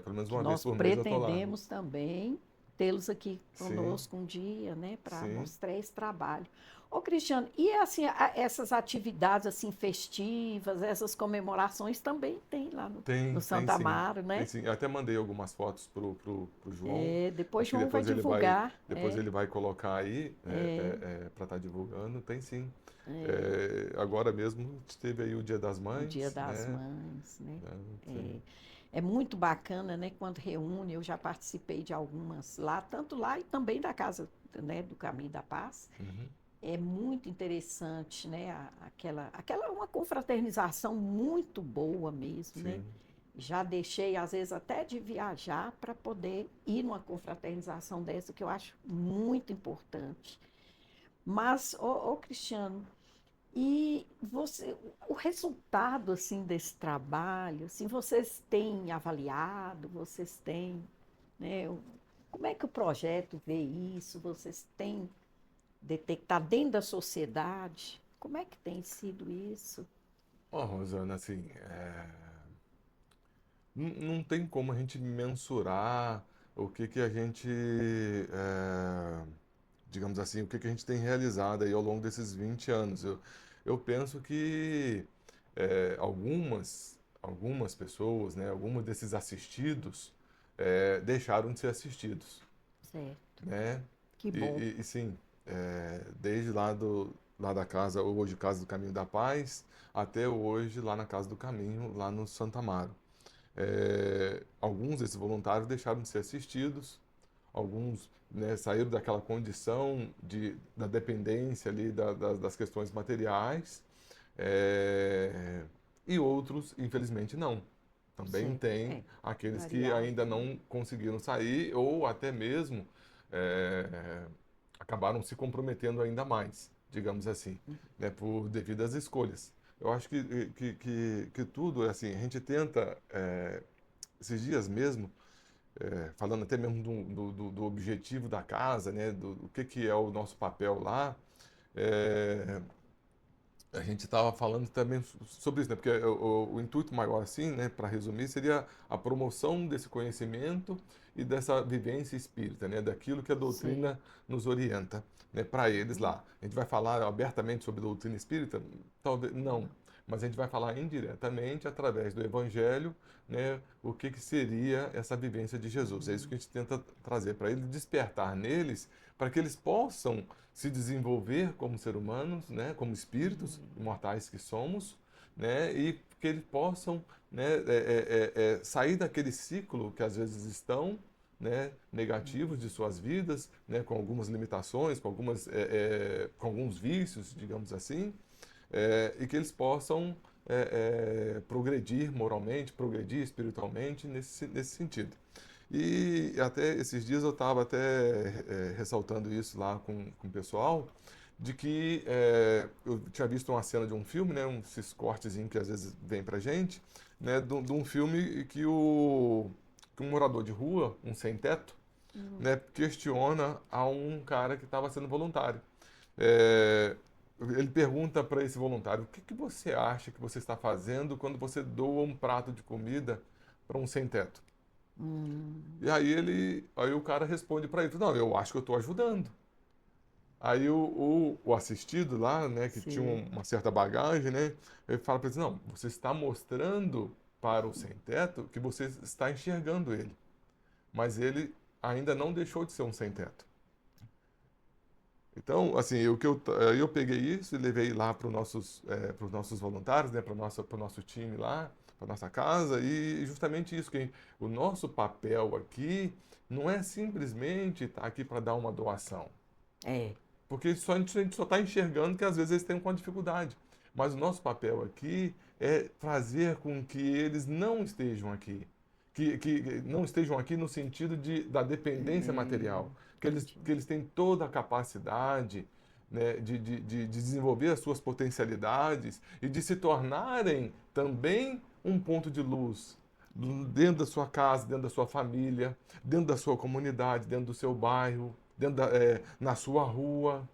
pelo menos Que uma vez nós por mês eu tô lá. pretendemos também tê-los aqui Sim, conosco um dia, né, para sim. mostrar esse trabalho. Ô, Cristiano, e assim, essas atividades assim festivas, essas comemorações também tem lá no Tem Santa sim. Amaro, Tem né? sim. Eu até mandei algumas fotos pro João. Depois Acho que João vai divulgar. depois ele vai colocar aí para estar divulgando. Tem sim. Agora mesmo teve aí o Dia das O Dia Mães, das né? Mães, né? Sim. É muito bacana, né? Quando reúne, eu já participei de algumas lá, tanto lá e também da Casa, né, do Caminho da Paz. Uhum. É muito interessante, né? Aquela uma confraternização muito boa mesmo, né? Sim. Já deixei, às vezes, até de viajar para poder ir numa confraternização dessa, que eu acho muito importante. Mas, Cristiano, e você, o resultado assim desse trabalho, assim, vocês têm avaliado, vocês têm, né? Como é que o projeto vê isso? Vocês têm detectado dentro da sociedade? Como é que tem sido isso? Ó, Rosana, assim, não tem como a gente mensurar o que a gente, digamos assim, o que a gente tem realizado aí ao longo desses 20 anos. Eu penso que algumas pessoas, né, alguns desses assistidos, deixaram de ser assistidos, Certo. né? Que bom. E sim, desde lá da casa, hoje Casa do Caminho da Paz, até hoje lá na Casa do Caminho, lá no Santa Amaro. Alguns desses voluntários deixaram de ser assistidos, alguns, né, saíram daquela condição da dependência ali das questões materiais, é, e outros, infelizmente, não. Também Certo. tem aqueles que ainda Variável, né? não conseguiram sair ou até mesmo é, acabaram se comprometendo ainda mais, digamos assim, né, por devidas escolhas. Eu acho que tudo, assim, a gente tenta, esses dias mesmo, falando até mesmo do objetivo da casa, né, do que é o nosso papel lá, é, a gente estava falando também sobre isso, né? Porque o intuito maior, assim, né, para resumir, seria a promoção desse conhecimento e dessa vivência espírita, né? Daquilo que a Certo. doutrina nos orienta, né? Para eles lá. A gente vai falar abertamente sobre doutrina espírita? Talvez não. mas a gente vai falar indiretamente através do Evangelho, né, o que seria essa vivência de Jesus. É isso que a gente tenta trazer para ele, despertar neles, para que eles possam se desenvolver como seres humanos, né, como espíritos imortais que somos, né, e que eles possam, né, sair daquele ciclo que às vezes estão, né, negativos de suas vidas, né, com algumas limitações, com alguns vícios, digamos assim, e que eles possam progredir moralmente, progredir espiritualmente nesse sentido. E até esses dias eu estava até ressaltando isso lá com o pessoal, de que eu tinha visto uma cena de um filme, né, esses cortezinhos que às vezes vem pra gente, né, de um filme que um morador de rua, um sem-teto, né, questiona a um cara que estava sendo voluntário. É, ele pergunta para esse voluntário: o que que você acha que você está fazendo quando você doa um prato de comida para um sem-teto? Hum, E aí o cara responde para ele: não, eu acho que eu estou ajudando. Aí o assistido lá, né, que tinha sim. uma certa bagagem, né, ele fala para ele: não, você está mostrando para o sem-teto que você está enxergando ele, mas ele ainda não deixou de ser um sem-teto. Então, assim, aí eu peguei isso e levei lá pros nossos voluntários, né, pro nosso time lá, para nossa casa, e justamente isso, que o nosso papel aqui não é simplesmente estar aqui para dar uma doação. É. Porque a gente só está enxergando que às vezes eles têm com dificuldade. Mas o nosso papel aqui é fazer com que eles não estejam aqui. Que não estejam aqui no sentido da dependência material. Entendi. Que eles têm toda a capacidade, né, de desenvolver as suas potencialidades e de se tornarem também um ponto de luz dentro da sua casa, dentro da sua família, dentro da sua comunidade, dentro do seu bairro, na sua rua,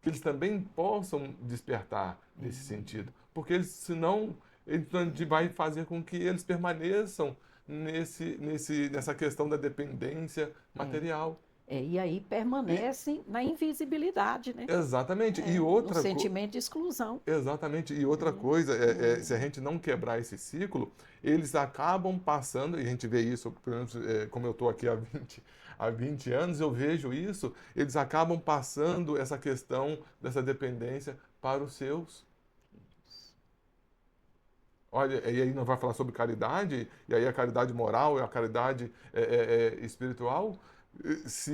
que eles também possam despertar nesse sentido, porque eles, senão, então a gente vai fazer com que eles permaneçam nessa questão da dependência É. material. E aí E, permanecem na invisibilidade, né? exatamente. No sentimento de exclusão. Exatamente. E outra coisa, se a gente não quebrar esse ciclo, eles acabam passando, e a gente vê isso, pelo menos, como eu estou aqui há 20 anos, eu vejo isso, eles acabam passando essa questão dessa dependência para os seus. Olha, e aí nós vamos falar sobre caridade, e aí a caridade moral e a caridade espiritual. Se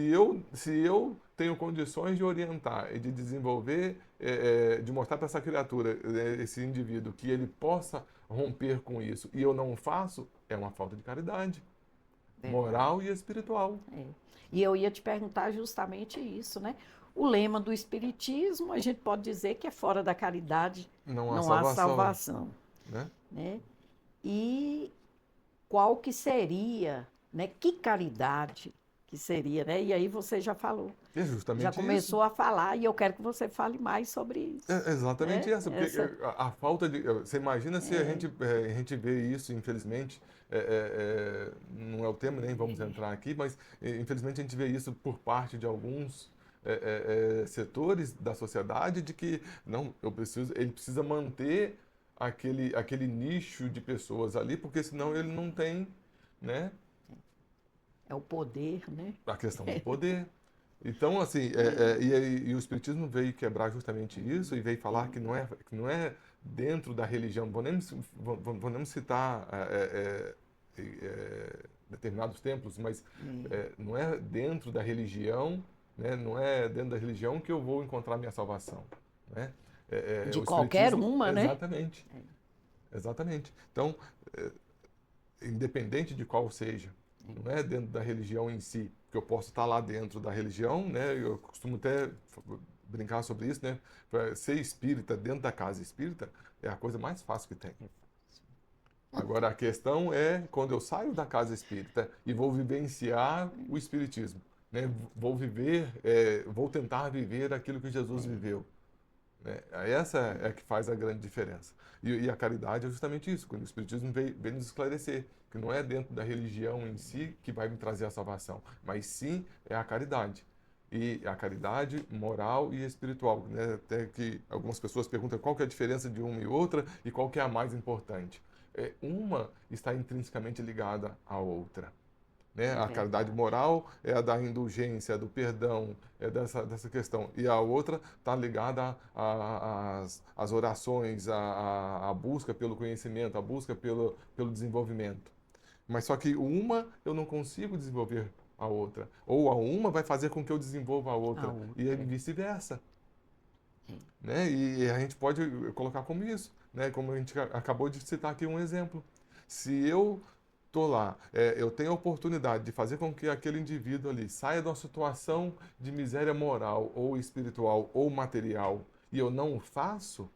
eu tenho condições de orientar e de desenvolver, de mostrar para essa criatura, esse indivíduo, que ele possa romper com isso, e eu não faço, é uma falta de caridade Verdade. moral e espiritual. É. E eu ia te perguntar justamente isso, né? O lema do Espiritismo, a gente pode dizer que é fora da caridade, Não há não há salvação, salvação, né? né? E qual que seria, né? Que caridade que seria, né? E aí você já falou, É já justamente isso. começou a falar e eu quero que você fale mais sobre isso, É exatamente né? essa, porque Essa, a falta de. Você imagina se a gente vê isso, infelizmente, não é o tema, nem vamos entrar aqui, mas infelizmente a gente vê isso por parte de alguns setores da sociedade, de que não, ele precisa manter aquele nicho de pessoas ali, porque senão ele não tem, né, é o poder, né? a questão do poder. Então, assim, e o Espiritismo veio quebrar justamente isso e veio falar que não é dentro da religião. Vou nem citar determinados templos, mas não é dentro da religião, né? Não é dentro da religião que eu vou encontrar minha salvação, né? De O qualquer Espiritismo, uma, né? exatamente, exatamente. Então, independente de qual seja, não é dentro da religião em si, que eu posso estar lá dentro da religião, né? Eu costumo até brincar sobre isso, né? Ser espírita dentro da casa espírita é a coisa mais fácil que tem. Agora a questão é quando eu saio da casa espírita e vou vivenciar o espiritismo, né? Vou vou tentar viver aquilo que Jesus viveu, né? Essa é que faz a grande diferença. E a caridade é justamente isso, quando o Espiritismo vem nos esclarecer, que não é dentro da religião em si que vai me trazer a salvação, mas sim é a caridade. E a caridade moral e espiritual, né? Até que algumas pessoas perguntam qual que é a diferença de uma e outra e qual que é a mais importante. Uma está intrinsecamente ligada à outra, né? É A caridade verdade. moral é a da indulgência, do perdão, é dessa questão. E a outra está ligada às orações, à busca pelo conhecimento, à busca pelo desenvolvimento. Mas só que uma eu não consigo desenvolver a outra. Ou a uma vai fazer com que eu desenvolva a A outra. E outra. vice-versa. É. Né? E a gente pode colocar como isso, né? Como a gente acabou de citar aqui um exemplo. Se eu tô lá, eu tenho a oportunidade de fazer com que aquele indivíduo ali saia de uma situação de miséria moral ou espiritual ou material e eu não o faço,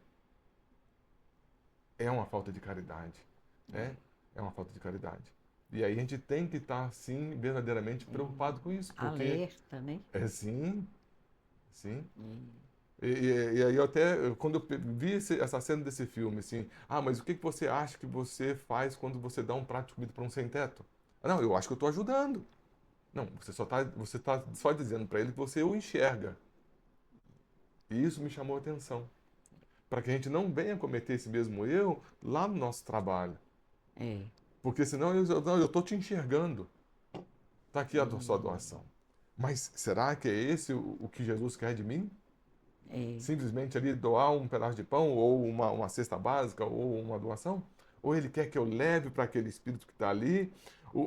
é uma falta de caridade, É. né? É uma falta de caridade. E aí a gente tem que estar, sim, verdadeiramente preocupado com isso, porque Alerta, né? é sim, sim. É. E aí eu até, quando eu vi essa cena desse filme, assim, mas o que que você acha que você faz quando você dá um prato de comida para um sem-teto? Não, eu acho que eu estou ajudando. Não, você tá só dizendo para ele que você o enxerga. E isso me chamou a atenção. Para que a gente não venha cometer esse mesmo erro lá no nosso trabalho. É. Porque senão não, eu estou te enxergando. Está aqui a sua É. doação. Mas será que é esse o que Jesus quer de mim? É. Simplesmente ali doar um pedaço de pão ou uma cesta básica ou uma doação? Ou ele quer que eu leve para aquele espírito que está ali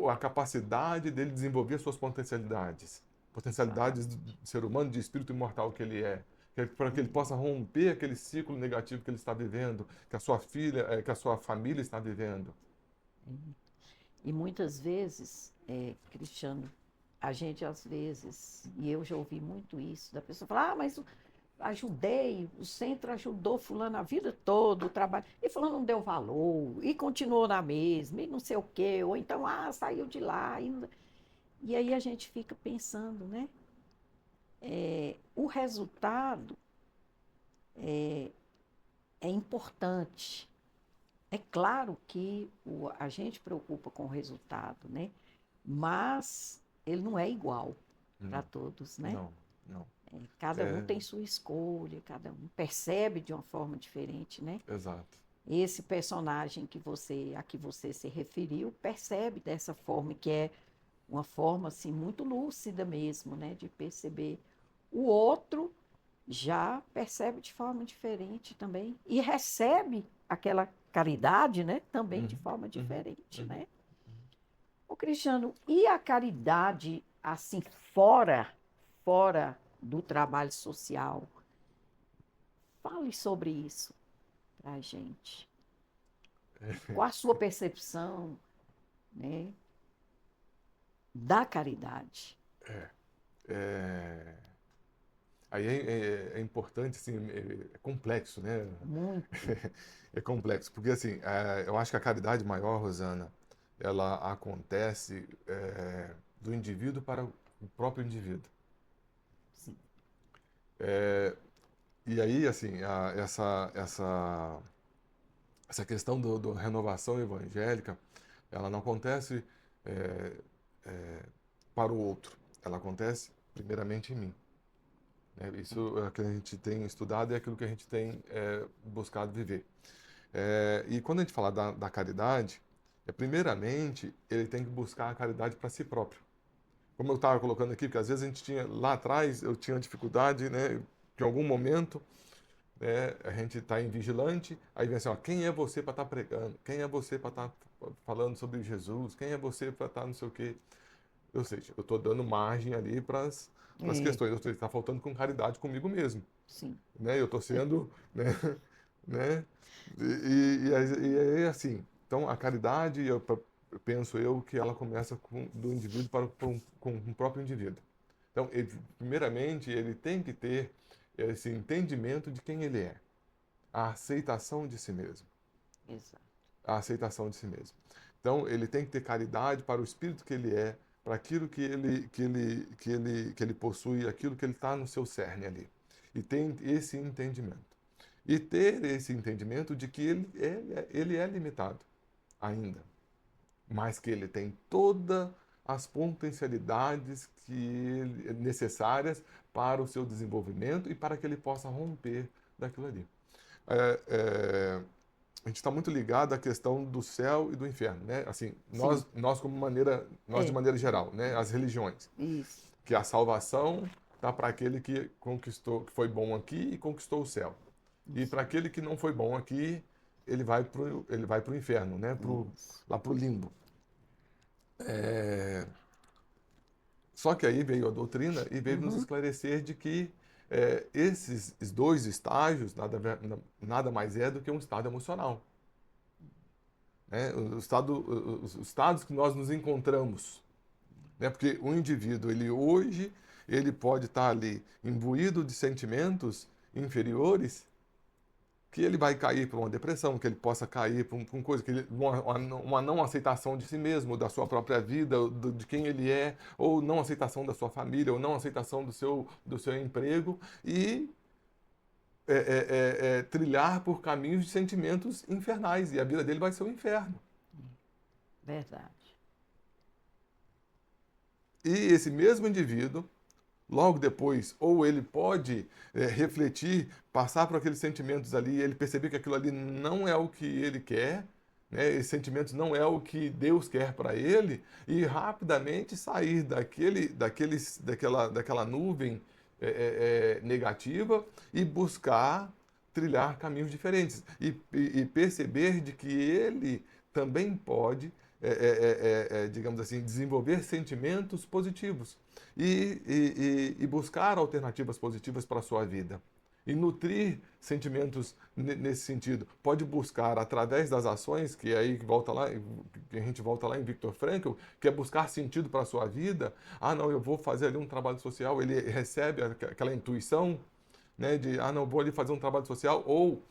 a capacidade dele desenvolver suas potencialidades do Exatamente. ser humano, de espírito imortal que ele é, para que ele possa É. romper aquele ciclo negativo que ele está vivendo, que a sua filha, que a sua família está vivendo. E muitas vezes, Cristiano, a gente às vezes, e eu já ouvi muito isso, da pessoa falar, mas ajudei, o centro ajudou fulano a vida toda, o trabalho, e fulano não deu valor, e continuou na mesma, e não sei o quê, ou então, saiu de lá. E aí a gente fica pensando, né? O resultado é importante. É claro que a gente preocupa com o resultado, né? Mas ele não é igual para Não, todos, né? não, não. Cada um É, tem sua escolha, cada um percebe de uma forma diferente, né? exato. Esse personagem a que você se referiu percebe dessa forma, que é uma forma assim muito lúcida mesmo, né, de perceber. O outro já percebe de forma diferente também e recebe aquela caridade, né, também de Uhum, forma uhum, diferente, uhum. né? O Cristiano, e a caridade assim fora do trabalho social? Fale sobre isso para a gente. Qual a sua percepção, né, da caridade? É, aí é importante, assim, é complexo, né? Muito. É complexo, porque assim, eu acho que a caridade maior, Rosana, ela acontece do indivíduo para o próprio indivíduo. Sim. E aí, assim, essa questão do renovação evangélica, ela não acontece é, é, para o outro, ela acontece primeiramente em mim. Né? Isso é o que a gente tem estudado e é aquilo que a gente tem buscado viver. E quando a gente fala da caridade, primeiramente ele tem que buscar a caridade para si próprio. Como eu estava colocando aqui, porque às vezes a gente tinha, lá atrás, eu tinha dificuldade, né, de algum momento, né, a gente está em vigilante, aí vem assim, ó, quem é você para estar pregando? Quem é você para estar falando sobre Jesus? Quem é você para estar não sei o quê? Ou seja, eu estou dando margem ali para as É, questões, ou seja, está faltando com caridade comigo mesmo, sim. né? Eu estou sendo, né, né? E aí, assim, então a caridade, eu penso eu que ela começa do indivíduo com o próprio indivíduo. Então, primeiramente, ele tem que ter esse entendimento de quem ele é, a aceitação de si mesmo, Exato. a aceitação de si mesmo. Então, ele tem que ter caridade para o espírito que ele é, para aquilo que ele possui, aquilo que ele está no seu cerne ali. E tem esse entendimento. E ter esse entendimento de que ele é limitado ainda, mas que ele tem toda as potencialidades necessárias para o seu desenvolvimento e para que ele possa romper daquilo ali. A gente está muito ligado à questão do céu e do inferno, né? Assim, Sim. nós de É, maneira geral, né? As religiões, isso. que a salvação está para aquele que conquistou, que foi bom aqui e conquistou o céu. E Isso. para aquele que não foi bom aqui, ele vai pro inferno, né? Isso. Lá pro limbo. Só que aí veio a doutrina e veio nos Uhum. esclarecer de que esses dois estágios nada mais é do que um estado emocional, né? Os estados que nós nos encontramos, né? Porque o indivíduo, ele pode estar ali imbuído de sentimentos inferiores, que ele vai cair para uma depressão, que ele possa cair para uma coisa, uma não aceitação de si mesmo, da sua própria vida, de quem ele é, ou não aceitação da sua família, ou não aceitação do seu emprego, e trilhar por caminhos de sentimentos infernais, e a vida dele vai ser um inferno. Verdade. E esse mesmo indivíduo, logo depois, ou ele pode refletir, passar por aqueles sentimentos ali, ele perceber que aquilo ali não é o que ele quer, né? Esses sentimentos não é o que Deus quer para ele, e rapidamente sair daquela nuvem negativa e buscar trilhar caminhos diferentes e perceber de que ele também pode, digamos assim, desenvolver sentimentos positivos e buscar alternativas positivas para a sua vida. E nutrir sentimentos nesse sentido. Pode buscar através das ações, que aí volta lá, que a gente volta lá em Viktor Frankl, que é buscar sentido para a sua vida. Ah, não, eu vou fazer ali um trabalho social. Ele recebe aquela intuição, né, de, ah, não, vou ali fazer um trabalho social. Ou,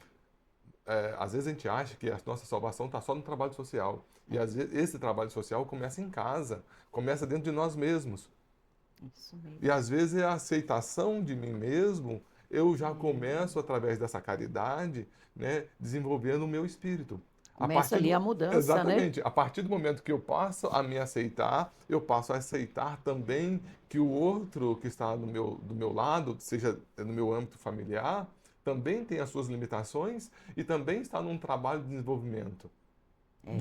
às vezes a gente acha que a nossa salvação está só no trabalho social. E às vezes esse trabalho social começa em casa, começa dentro de nós mesmos. Isso mesmo. E às vezes é a aceitação de mim mesmo, eu já começo através dessa caridade, né, desenvolvendo o meu espírito. A Começa partir ali a do, mudança, né? exatamente, a partir do momento que eu passo a me aceitar, eu passo a aceitar também que o outro que está do meu lado, seja no meu âmbito familiar, também tem as suas limitações e também está num trabalho de desenvolvimento, É,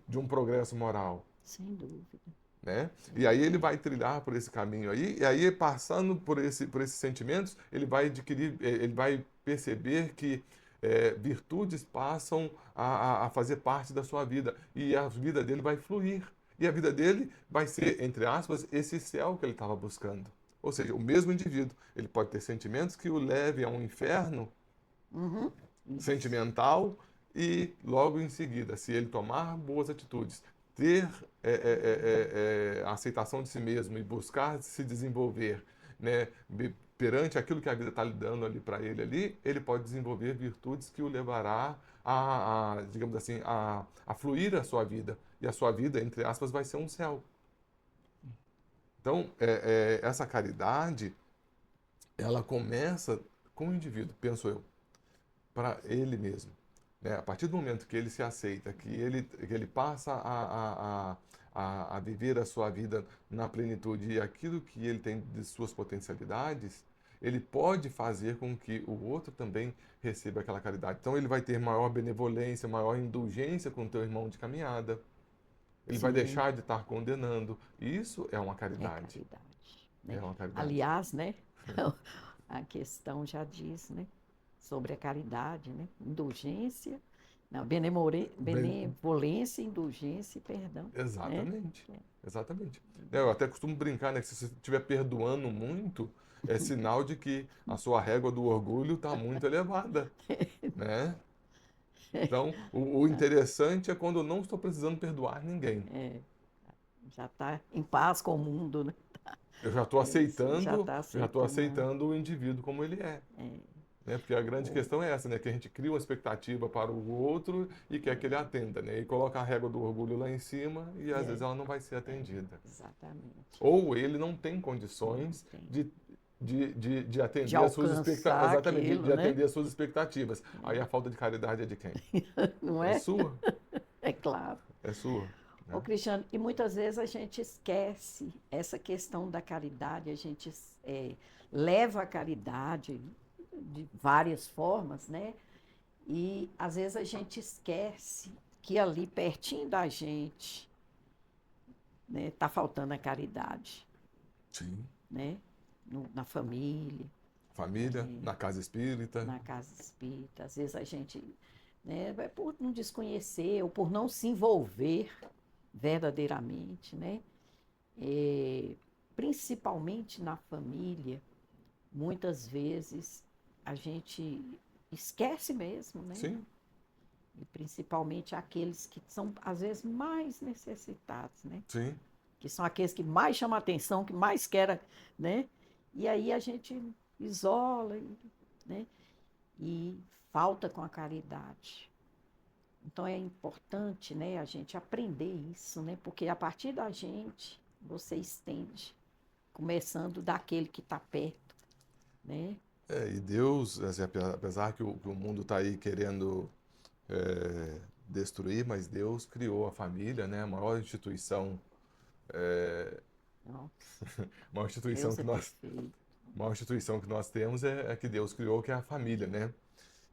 de um progresso moral. sem dúvida. Né? E aí ele vai trilhar por esse caminho aí, e aí passando por esses sentimentos, ele vai adquirir, ele vai perceber que virtudes passam a fazer parte da sua vida, e a vida dele vai fluir, e a vida dele vai ser, entre aspas, esse céu que ele estava buscando. Ou seja, o mesmo indivíduo, ele pode ter sentimentos que o levem a um inferno Uhum. Isso. sentimental e logo em seguida, se ele tomar boas atitudes, ter a aceitação de si mesmo e buscar se desenvolver, né, perante aquilo que a vida está lhe dando ali para ele ali, ele pode desenvolver virtudes que o levará digamos assim, a fluir a sua vida. E a sua vida, entre aspas, vai ser um céu. Então, essa caridade, ela começa com o indivíduo, penso eu, para ele mesmo, né? A partir do momento que ele se aceita, que ele passa a viver a sua vida na plenitude e aquilo que ele tem de suas potencialidades, ele pode fazer com que o outro também receba aquela caridade. Então ele vai ter maior benevolência, maior indulgência com o teu irmão de caminhada. Ele vai Sim, deixar de estar condenando. Isso é uma é caridade. caridade, né? É uma caridade. Aliás, né? A questão já diz, né? Sobre a caridade, né? Indulgência, não, benevolência, indulgência e perdão, né? Exatamente, exatamente. Eu até costumo brincar, né, que se você estiver perdoando muito, é sinal de que a sua régua do orgulho está muito elevada, né? Então, o interessante é quando eu não estou precisando perdoar ninguém. É, já está em paz com o mundo, né? Eu já estou Isso, já aceitando, está já estou aceitando. aceitando o indivíduo como ele é, É, né? Porque a grande o- questão é essa, né? Que a gente cria uma expectativa para o outro e quer que ele atenda, né? E coloca a régua do orgulho lá em cima e às vezes é, ela não vai ser atendida. exatamente. Ou ele não tem Não condições tem. de De atender as suas expectativas, alcançar exatamente, de aquilo, né? atender as suas expectativas. Aí a falta de caridade é de quem? Não É é? sua, É claro. é sua. Ô, né? Cristiano, e muitas vezes a gente esquece essa questão da caridade, a gente leva a caridade de várias formas, né? E às vezes a gente esquece que ali pertinho da gente, né, tá faltando a caridade, Sim. né? Na família, Família, na casa espírita. na casa espírita. Às vezes a gente, né, é por não desconhecer ou por não se envolver verdadeiramente, né? É, principalmente na família, muitas vezes a gente esquece mesmo, né? Sim, E principalmente aqueles que são, às vezes, mais necessitados, né? sim. Que são aqueles que mais chamam a atenção, que mais querem, né? E aí a gente isola, né? E falta com a caridade. Então é importante, né, a gente aprender isso, né? Porque a partir da gente, você estende, começando daquele que está perto, né? E Deus, assim, apesar que o mundo está aí querendo destruir, mas Deus criou a família, né? Não, Maior instituição Deus que é nós, perfeito. maior instituição que nós temos é que Deus criou, que é a família, né?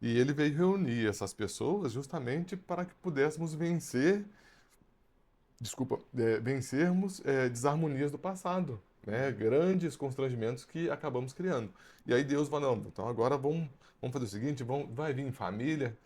E ele veio reunir essas pessoas justamente para que pudéssemos vencermos desarmonias do passado, né? Grandes constrangimentos que acabamos criando. E aí Deus fala, não, então agora vamos fazer o seguinte, vai vir em família,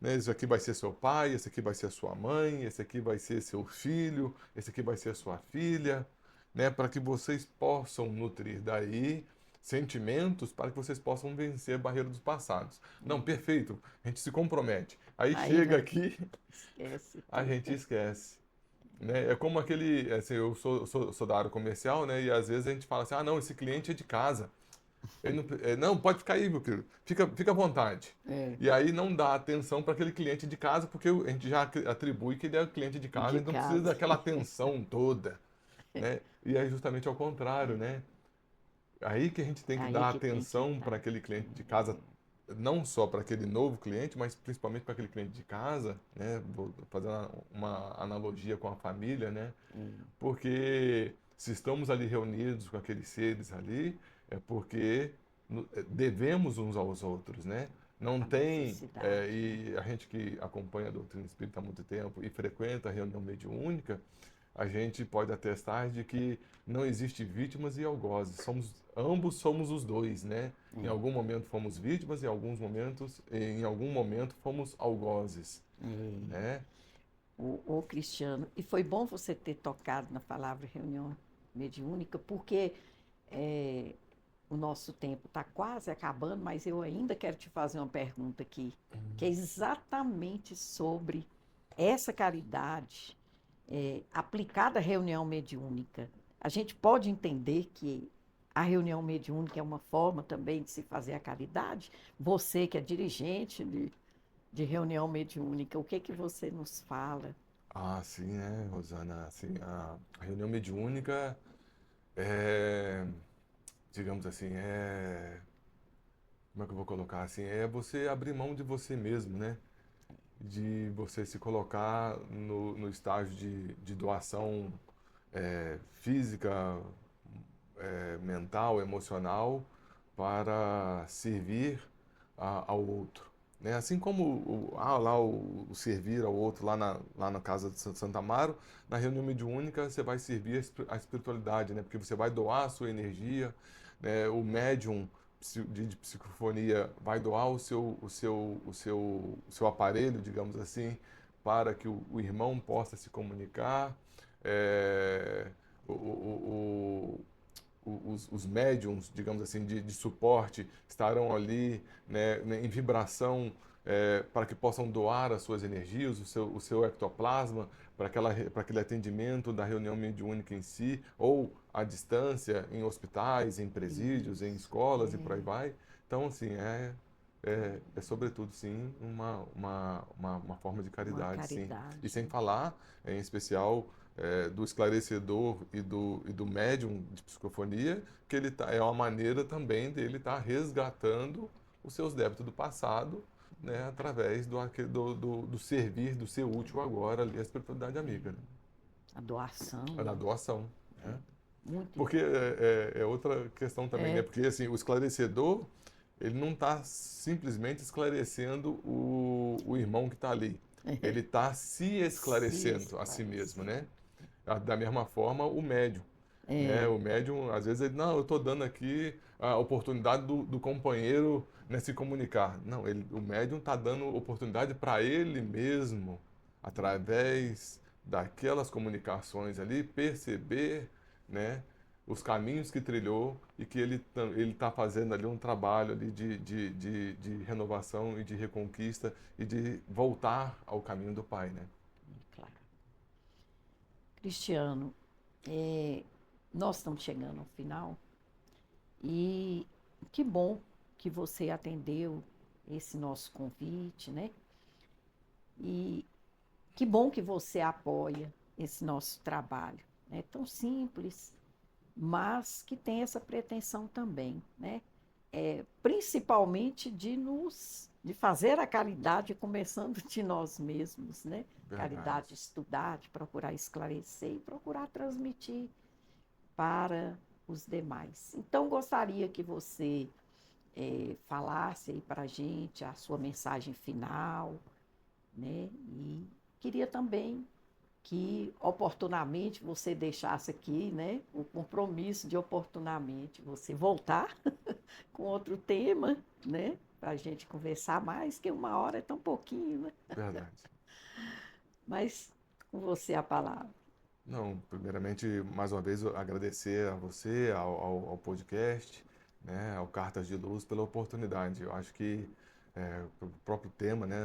né, esse aqui vai ser seu pai, esse aqui vai ser sua mãe, esse aqui vai ser seu filho, esse aqui vai ser sua filha, né? Para que vocês possam nutrir daí sentimentos para que vocês possam vencer a barreira dos passados. Não, perfeito, a gente se compromete. Aí Aí chega não aqui, esquece a tudo. gente esquece, né? É como aquele, assim, eu sou da área comercial, né? E às vezes a gente fala assim, ah, não, esse cliente é de casa. Ele não, não, pode ficar aí, meu querido. Fica à vontade. É, E aí não dá atenção para aquele cliente de casa, porque a gente já atribui que ele é o cliente de casa, de e não precisa casa. daquela atenção toda, né? E aí justamente ao contrário, né? Aí que a gente tem que Aí dar que tem que atenção para estar. aquele cliente de casa, não só para aquele novo cliente, mas principalmente para aquele cliente de casa, né? Vou fazer uma analogia com a família, né? Porque se estamos ali reunidos com aqueles seres ali, é porque devemos uns aos outros, né? Não A tem, necessidade, né? e a gente que acompanha a doutrina espírita há muito tempo e frequenta a reunião mediúnica, a gente pode atestar de que não existe vítimas e algozes. Ambos somos os dois, né? Em algum momento fomos vítimas, em algum momento fomos algozes, É. né? O Cristiano, e foi bom você ter tocado na palavra reunião mediúnica, porque é, o nosso tempo está quase acabando, mas eu ainda quero te fazer uma pergunta aqui, que é exatamente sobre essa caridade aplicada à reunião mediúnica. A gente pode entender que a reunião mediúnica é uma forma também de se fazer a caridade? Você que é dirigente de reunião mediúnica, o que que você nos fala? Ah, sim, né, Rosana? Assim, a reunião mediúnica é, digamos assim, como é que eu vou colocar assim? É você abrir mão de você mesmo, né? De você se colocar no estágio de doação física, mental, emocional, para servir ao outro. Né? Assim como o servir ao outro lá na casa de Santa Amaro, na reunião mediúnica você vai servir a espiritualidade, né? Porque você vai doar a sua energia, né? O médium de psicofonia vai doar o seu aparelho, digamos assim, para que o irmão possa se comunicar. É, o, o, os médiums, digamos assim, de suporte estarão ali, né, em vibração para que possam doar as suas energias, o seu ectoplasma, para aquele atendimento da reunião mediúnica em si, ou à distância, em hospitais, em presídios, em Isso, escolas e por aí vai. Então, assim, sobretudo, sim, uma forma de uma caridade, sim. E caridade, sem né? falar, em especial, do esclarecedor e do médium de psicofonia, é uma maneira também dele estar resgatando os seus débitos do passado, né, através do servir, do ser útil agora ali à espiritualidade amiga, né? A doação, A da né? doação, né? Muito Porque importante. é outra questão também, né? É, Porque assim, o esclarecedor, ele não está simplesmente esclarecendo o irmão que está ali. Ele está se se esclarecendo a si mesmo, esclarecer. né? Da mesma forma, o médium, né? É, O médium, às vezes, ele, não, eu estou dando aqui a oportunidade do companheiro, né, se comunicar. Não, o médium está dando oportunidade para ele mesmo, através daquelas comunicações ali, perceber, né, os caminhos que trilhou e que ele está fazendo ali um trabalho ali de renovação e de reconquista e de voltar ao caminho do Pai, né? claro. Cristiano, é, nós estamos chegando ao final e que bom que você atendeu esse nosso convite, né? E que bom que você apoia esse nosso trabalho. É tão simples, mas que tem essa pretensão também, né? Principalmente de fazer a caridade começando de nós mesmos, né? Verdade. Caridade, estudar, de procurar esclarecer e procurar transmitir para os demais. Então, gostaria que você falasse aí para a gente a sua mensagem final, né? E queria também que oportunamente você deixasse aqui, né, o compromisso de oportunamente você voltar com outro tema, né, para a gente conversar mais, que 1 hora é tão pouquinho, né? Verdade. Mas com você a palavra. Não, primeiramente, mais uma vez, eu agradecer a você, ao podcast, né, ao Cartas de Luz, pela oportunidade. Eu acho que o próprio tema, né,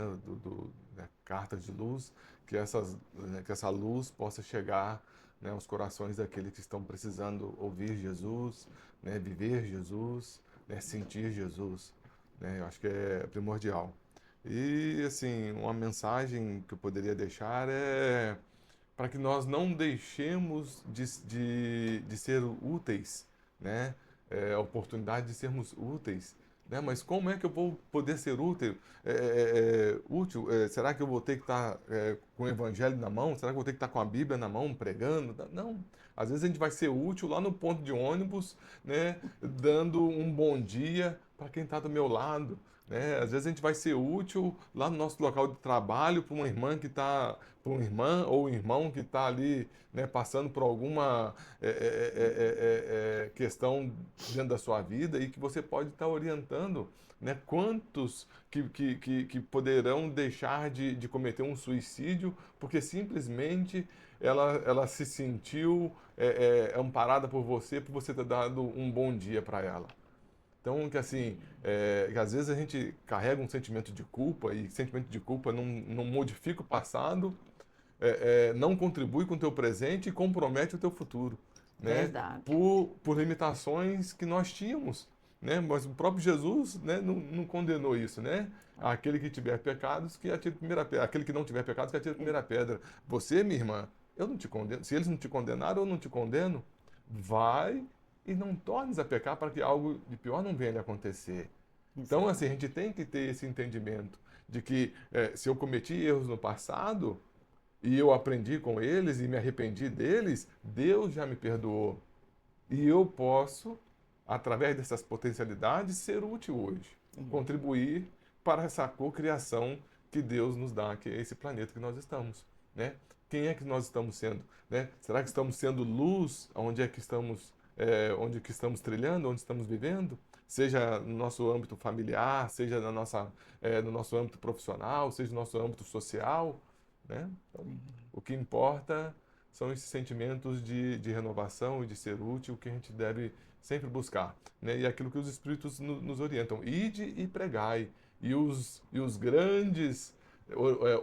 né, Cartas de Luz, né, que essa luz possa chegar, né, aos corações daqueles que estão precisando ouvir Jesus, né, viver Jesus, né, sentir Jesus, né, eu acho que é primordial. E, assim, uma mensagem que eu poderia deixar é para que nós não deixemos de ser úteis, né? A oportunidade de sermos úteis, né? Mas como é que eu vou poder ser útil? Será que eu vou ter que estar com o evangelho na mão? Será que eu vou ter que estar com a Bíblia na mão, pregando? Não. Às vezes a gente vai ser útil lá no ponto de ônibus, né? Dando um bom dia para quem está do meu lado, né? Às vezes a gente vai ser útil lá no nosso local de trabalho para uma irmã que está, para uma irmã ou um irmão que está ali, né, passando por alguma questão dentro da sua vida e que você pode estar orientando, né? Quantos que poderão deixar de cometer um suicídio porque simplesmente ela se sentiu amparada por você ter dado um bom dia para ela. Então, que assim, que às vezes a gente carrega um sentimento de culpa e sentimento de culpa não modifica o passado, não contribui com o teu presente e compromete o teu futuro, né? Verdade. Por limitações que nós tínhamos, né? Mas o próprio Jesus, né, não condenou isso, né? Aquele que tiver pecados, que atire a primeira pedra. Aquele que não tiver pecados, que atire a primeira pedra. Você, minha irmã, eu não te condeno. Se eles não te condenaram, eu não te condeno. Vai e não tornes a pecar para que algo de pior não venha a acontecer. Então, assim, a Exatamente. gente tem que ter esse entendimento de que se eu cometi erros no passado, e eu aprendi com eles e me arrependi deles, Deus já me perdoou. E eu posso, através dessas potencialidades, ser útil hoje, É, contribuir para essa cocriação que Deus nos dá, que é esse planeta que nós estamos, né? Quem é que nós estamos sendo, né? Será que estamos sendo luz onde é que estamos, onde que estamos trilhando, onde estamos vivendo? Seja no nosso âmbito familiar, seja no nosso âmbito profissional, seja no nosso âmbito social, né? Então, o que importa são esses sentimentos de renovação e de ser útil que a gente deve sempre buscar, né? E aquilo que os Espíritos nos orientam. Ide e pregai. E os grandes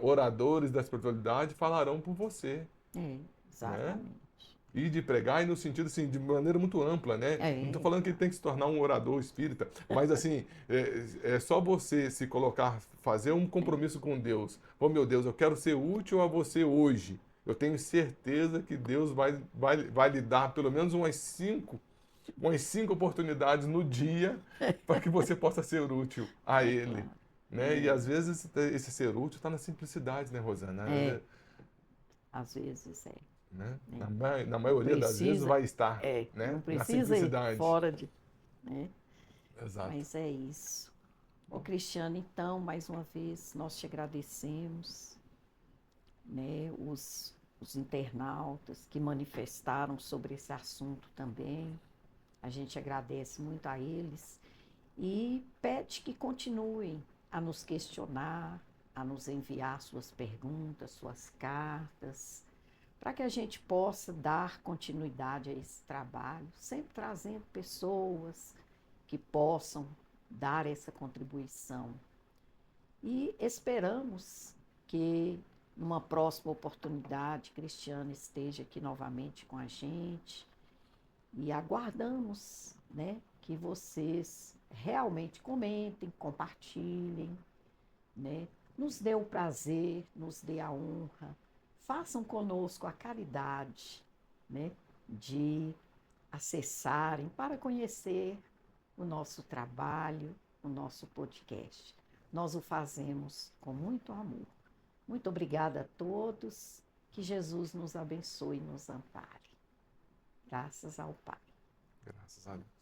oradores da espiritualidade falarão por você, né? exatamente. Ide e pregai no sentido, assim, de maneira muito ampla, né? Não estou É, falando que ele tem que se tornar um orador espírita, mas, assim, é só você se colocar, fazer um compromisso com Deus. Oh, meu Deus, eu quero ser útil a você hoje. Eu tenho certeza que Deus vai lhe dar pelo menos umas cinco oportunidades no dia para que você possa ser útil a é Ele, claro. né? E às vezes esse ser útil está na simplicidade, né, Rosana? Às vezes Né? né? Na Não maioria das vezes precisa, vai estar, não né? Na precisa ir simplicidade. fora de, né? Exato. Mas é isso. Ô Cristiano, então, mais uma vez, nós te agradecemos, né? Os internautas que manifestaram sobre esse assunto também. A gente agradece muito a eles e pede que continuem a nos questionar, a nos enviar suas perguntas, suas cartas, para que a gente possa dar continuidade a esse trabalho, sempre trazendo pessoas que possam dar essa contribuição. E esperamos que numa próxima oportunidade Cristiano esteja aqui novamente com a gente e aguardamos, né, que vocês realmente comentem, compartilhem, né, nos dê o prazer, nos dê a honra, façam conosco a caridade, né, de acessarem para conhecer o nosso trabalho, o nosso podcast. Nós o fazemos com muito amor. Muito obrigada a todos. Que Jesus nos abençoe e nos ampare. Graças ao Pai. Graças a Deus.